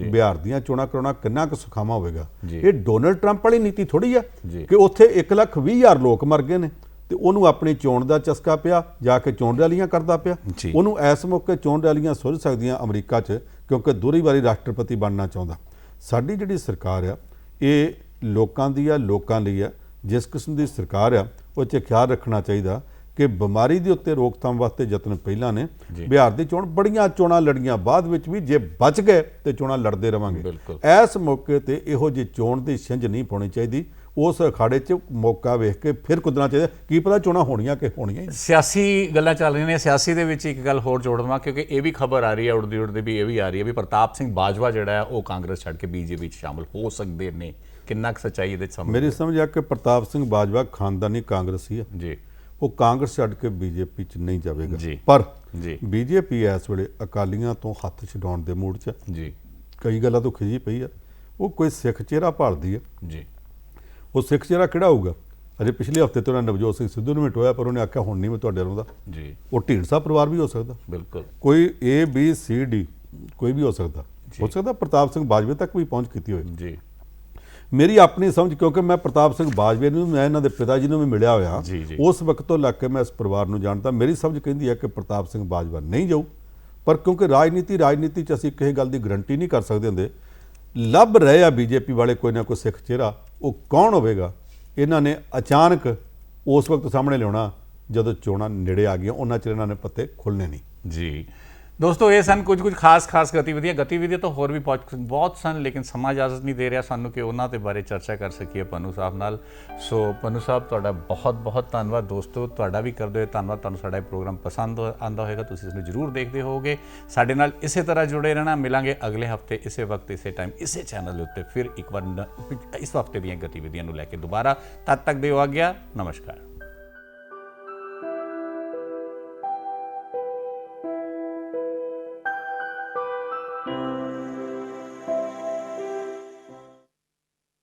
ਬਿਹਾਰ ਦੀਆਂ ਚੋਣਾਂ ਕਰਾਉਣਾ ਕਿੰਨਾ ਕੁ ਸੁਖਾਵਾਂ ਹੋਵੇਗਾ। ਇਹ ਡੋਨਲਡ ਟਰੰਪ ਵਾਲੀ ਨੀਤੀ ਥੋੜੀ ਆ ਕਿ ਉੱਥੇ 1,20,000 ਲੋਕ ਮਰ ਗਏ ਨੇ ਤੇ ਉਹਨੂੰ ਆਪਣੀ ਚੋਣ ਦਾ ਚਸਕਾ ਪਿਆ, ਜਾ ਕੇ ਚੋਣ ਰੈਲੀਆਂ ਕਰਦਾ ਪਿਆ। ਉਹਨੂੰ ਇਸ ਮੌਕੇ ਚੋਣ ਰੈਲੀਆਂ ਸੁੱਝ ਸਕਦੀਆਂ ਅਮਰੀਕਾ 'ਚ, ਕਿਉਂਕਿ ਦੂਰੀ ਵਾਰੀ ਰਾਸ਼ਟਰਪਤੀ ਬਣਨਾ ਚਾਹੁੰਦਾ। ਸਾਡੀ ਜਿਹੜੀ ਸਰਕਾਰ ਆ ਇਹ ਲੋਕਾਂ ਦੀ ਆ, ਲੋਕਾਂ ਲਈ ਆ। ਜਿਸ ਕਿਸਮ ਦੀ ਸਰਕਾਰ ਆ ਉਹ 'ਚ ਖਿਆਲ ਰੱਖਣਾ ਚਾਹੀਦਾ ਕਿ ਬਿਮਾਰੀ ਦੇ ਉੱਤੇ ਰੋਕਥਾਮ ਵਾਸਤੇ ਯਤਨ ਪਹਿਲਾਂ ਨੇ। ਬਿਹਾਰ ਦੀ ਚੋਣ ਬੜੀਆਂ ਚੋਣਾਂ ਲੜੀਆਂ, ਬਾਅਦ ਵਿੱਚ ਵੀ ਜੇ ਬਚ ਗਏ ਤੇ ਚੋਣਾਂ ਲੜਦੇ ਰਵਾਂਗੇ। ਇਸ ਮੌਕੇ ਤੇ ਇਹੋ ਜਿਹੀ ਚੋਣ ਦੀ ਛਿੰਝ ਨਹੀਂ ਪਾਉਣੀ ਚਾਹੀਦੀ। ਉਸ ਅਖਾੜੇ 'ਚ ਮੌਕਾ ਵੇਖ ਕੇ ਫਿਰ ਕੁੱਦਣਾ ਚਾਹੀਦਾ, ਕੀ ਪਤਾ ਚੋਣਾਂ ਹੋਣੀਆਂ ਕਿ ਹੋਣੀਆਂ। ਸਿਆਸੀ ਗੱਲਾਂ ਚੱਲ ਰਹੀਆਂ ਨੇ, ਸਿਆਸੀ ਦੇ ਵਿੱਚ ਇੱਕ ਗੱਲ ਹੋਰ ਜੋੜ ਦੇਵਾਂ, ਕਿਉਂਕਿ ਇਹ ਵੀ ਖਬਰ ਆ ਰਹੀ ਹੈ ਉੜਦੀ ਉੜਦੀ ਵੀ, ਇਹ ਵੀ ਆ ਰਹੀ ਹੈ ਵੀ ਪ੍ਰਤਾਪ ਸਿੰਘ ਬਾਜਵਾ ਜਿਹੜਾ ਹੈ ਉਹ ਕਾਂਗਰਸ ਛੱਡ ਕੇ ਬੀਜੇਪੀ 'ਚ ਸ਼ਾਮਲ ਹੋ ਸਕਦੇ ਨੇ। ਕਿੰਨਾ ਕੁ ਸੱਚਾਈ ਇਹਦੇ 'ਚ? ਮੇਰੀ ਸਮਝ ਆ ਕਿ ਪ੍ਰਤਾਪ ਸਿੰਘ ਬਾਜਵਾ ਖਾਨਦਾਨੀ ਕਾਂਗਰਸੀ ਹੈ ਜੀ, ਉਹ ਕਾਂਗਰਸ ਛੱਡ ਕੇ ਬੀਜੇਪੀ 'ਚ ਨਹੀਂ ਜਾਵੇਗਾ। ਪਰ ਬੀਜੇਪੀ ਇਸ ਵੇਲੇ ਅਕਾਲੀਆਂ ਤੋਂ ਹੱਥ ਛਡਾਉਣ ਦੇ ਮੂਡ 'ਚ ਜੀ, ਕਈ ਗੱਲਾਂ ਤੋਂ ਖਿਜੀ ਪਈ ਆ। ਉਹ ਕੋਈ ਸਿੱਖ ਚਿਹਰਾ ਭਾਲਦੀ ਹੈ ਜੀ। ਉਹ ਸਿੱਖ ਚਿਹਰਾ ਕਿਹੜਾ ਹੋਊਗਾ? ਅਜੇ ਪਿਛਲੇ ਹਫਤੇ ਤੋਂ ਨਵਜੋਤ ਸਿੰਘ ਸਿੱਧੂ ਨੂੰ ਮਿਟੋਇਆ, ਪਰ ਉਹਨੇ ਆਖਿਆ ਹੁਣ ਨਹੀਂ ਮੈਂ ਤੁਹਾਡੇ ਨਾਲ ਦਾ ਜੀ। ਉਹ ਢੀਂਡਸਾ ਪਰਿਵਾਰ ਵੀ ਹੋ ਸਕਦਾ, ਬਿਲਕੁਲ ਕੋਈ ABCD ਕੋਈ ਵੀ ਹੋ ਸਕਦਾ ਪ੍ਰਤਾਪ ਸਿੰਘ ਬਾਜਵੇ ਤੱਕ ਵੀ ਪਹੁੰਚ ਕੀਤੀ ਹੋਏ ਜੀ। ਮੇਰੀ ਆਪਣੀ ਸਮਝ, ਕਿਉਂਕਿ ਮੈਂ ਪ੍ਰਤਾਪ ਸਿੰਘ ਬਾਜਵੇ ਨੂੰ, ਮੈਂ ਇਹਨਾਂ ਦੇ ਪਿਤਾ ਜੀ ਨੂੰ ਵੀ ਮਿਲਿਆ ਹੋਇਆ, ਉਸ ਵਕਤ ਤੋਂ ਲੱਗ ਕੇ ਮੈਂ ਇਸ ਪਰਿਵਾਰ ਨੂੰ ਜਾਣਦਾ। ਮੇਰੀ ਸਮਝ ਕਹਿੰਦੀ ਹੈ ਕਿ ਪ੍ਰਤਾਪ ਸਿੰਘ ਬਾਜਵਾ ਨਹੀਂ ਜਾਊ, ਪਰ ਕਿਉਂਕਿ ਰਾਜਨੀਤੀ 'ਚ ਅਸੀਂ ਕਿਸੇ ਗੱਲ ਦੀ ਗਰੰਟੀ ਨਹੀਂ ਕਰ ਸਕਦੇ ਹੁੰਦੇ। ਲੱਭ ਰਹੇ ਆ ਬੀਜੇਪੀ ਵਾਲੇ ਕੋਈ ਨਾ ਕੋਈ ਸਿੱਖ ਚਿਹਰਾ, ਉਹ ਕੌਣ ਹੋਵੇਗਾ ਇਹਨਾਂ ਨੇ ਅਚਾਨਕ ਉਸ ਵਕਤ ਸਾਹਮਣੇ ਲਿਆਉਣਾ ਜਦੋਂ ਚੋਣਾਂ ਨੇੜੇ ਆ ਗਈਆਂ। ਉਹਨਾਂ 'ਚ ਇਹਨਾਂ ਨੇ ਪੱਤੇ ਖੁੱਲ੍ਹਣੇ ਨਹੀਂ ਜੀ। ਦੋਸਤੋ ਇਹ ਸਨ ਕੁਝ ਖਾਸ ਗਤੀਵਿਧੀਆਂ ਤਾਂ ਹੋਰ ਵੀ ਬਹੁਤ ਸਨ, ਲੇਕਿਨ ਸਮਾਂ ਇਜਾਜ਼ਤ ਨਹੀਂ ਦੇ ਰਿਹਾ ਸਾਨੂੰ ਕਿ ਉਹਨਾਂ ਦੇ ਬਾਰੇ ਚਰਚਾ ਕਰ ਸਕੀਏ ਪੰਨੂ ਸਾਹਿਬ ਨਾਲ। ਸੋ ਪੰਨੂ ਸਾਹਿਬ ਤੁਹਾਡਾ ਬਹੁਤ ਧੰਨਵਾਦ। ਦੋਸਤੋ ਤੁਹਾਡਾ ਵੀ ਕਰਦੇ ਹੋਏ ਧੰਨਵਾਦ। ਤੁਹਾਨੂੰ ਸਾਡਾ ਇਹ ਪ੍ਰੋਗਰਾਮ ਪਸੰਦ ਆਉਂਦਾ ਹੋਵੇਗਾ, ਤੁਸੀਂ ਇਸ ਨੂੰ ਜ਼ਰੂਰ ਦੇਖਦੇ ਹੋਵੋਗੇ। ਸਾਡੇ ਨਾਲ ਇਸੇ ਤਰ੍ਹਾਂ ਜੁੜੇ ਰਹਿਣਾ। ਮਿਲਾਂਗੇ ਅਗਲੇ ਹਫਤੇ ਇਸੇ ਵਕਤ, ਇਸੇ ਟਾਈਮ, ਇਸੇ ਚੈਨਲ ਦੇ ਉੱਤੇ ਫਿਰ ਇੱਕ ਵਾਰ ਇਸ ਹਫਤੇ ਦੀਆਂ ਗਤੀਵਿਧੀਆਂ ਨੂੰ ਲੈ ਕੇ ਦੁਬਾਰਾ। ਤਦ ਤੱਕ ਦਿਓ ਆਗਿਆ। ਨਮਸਕਾਰ।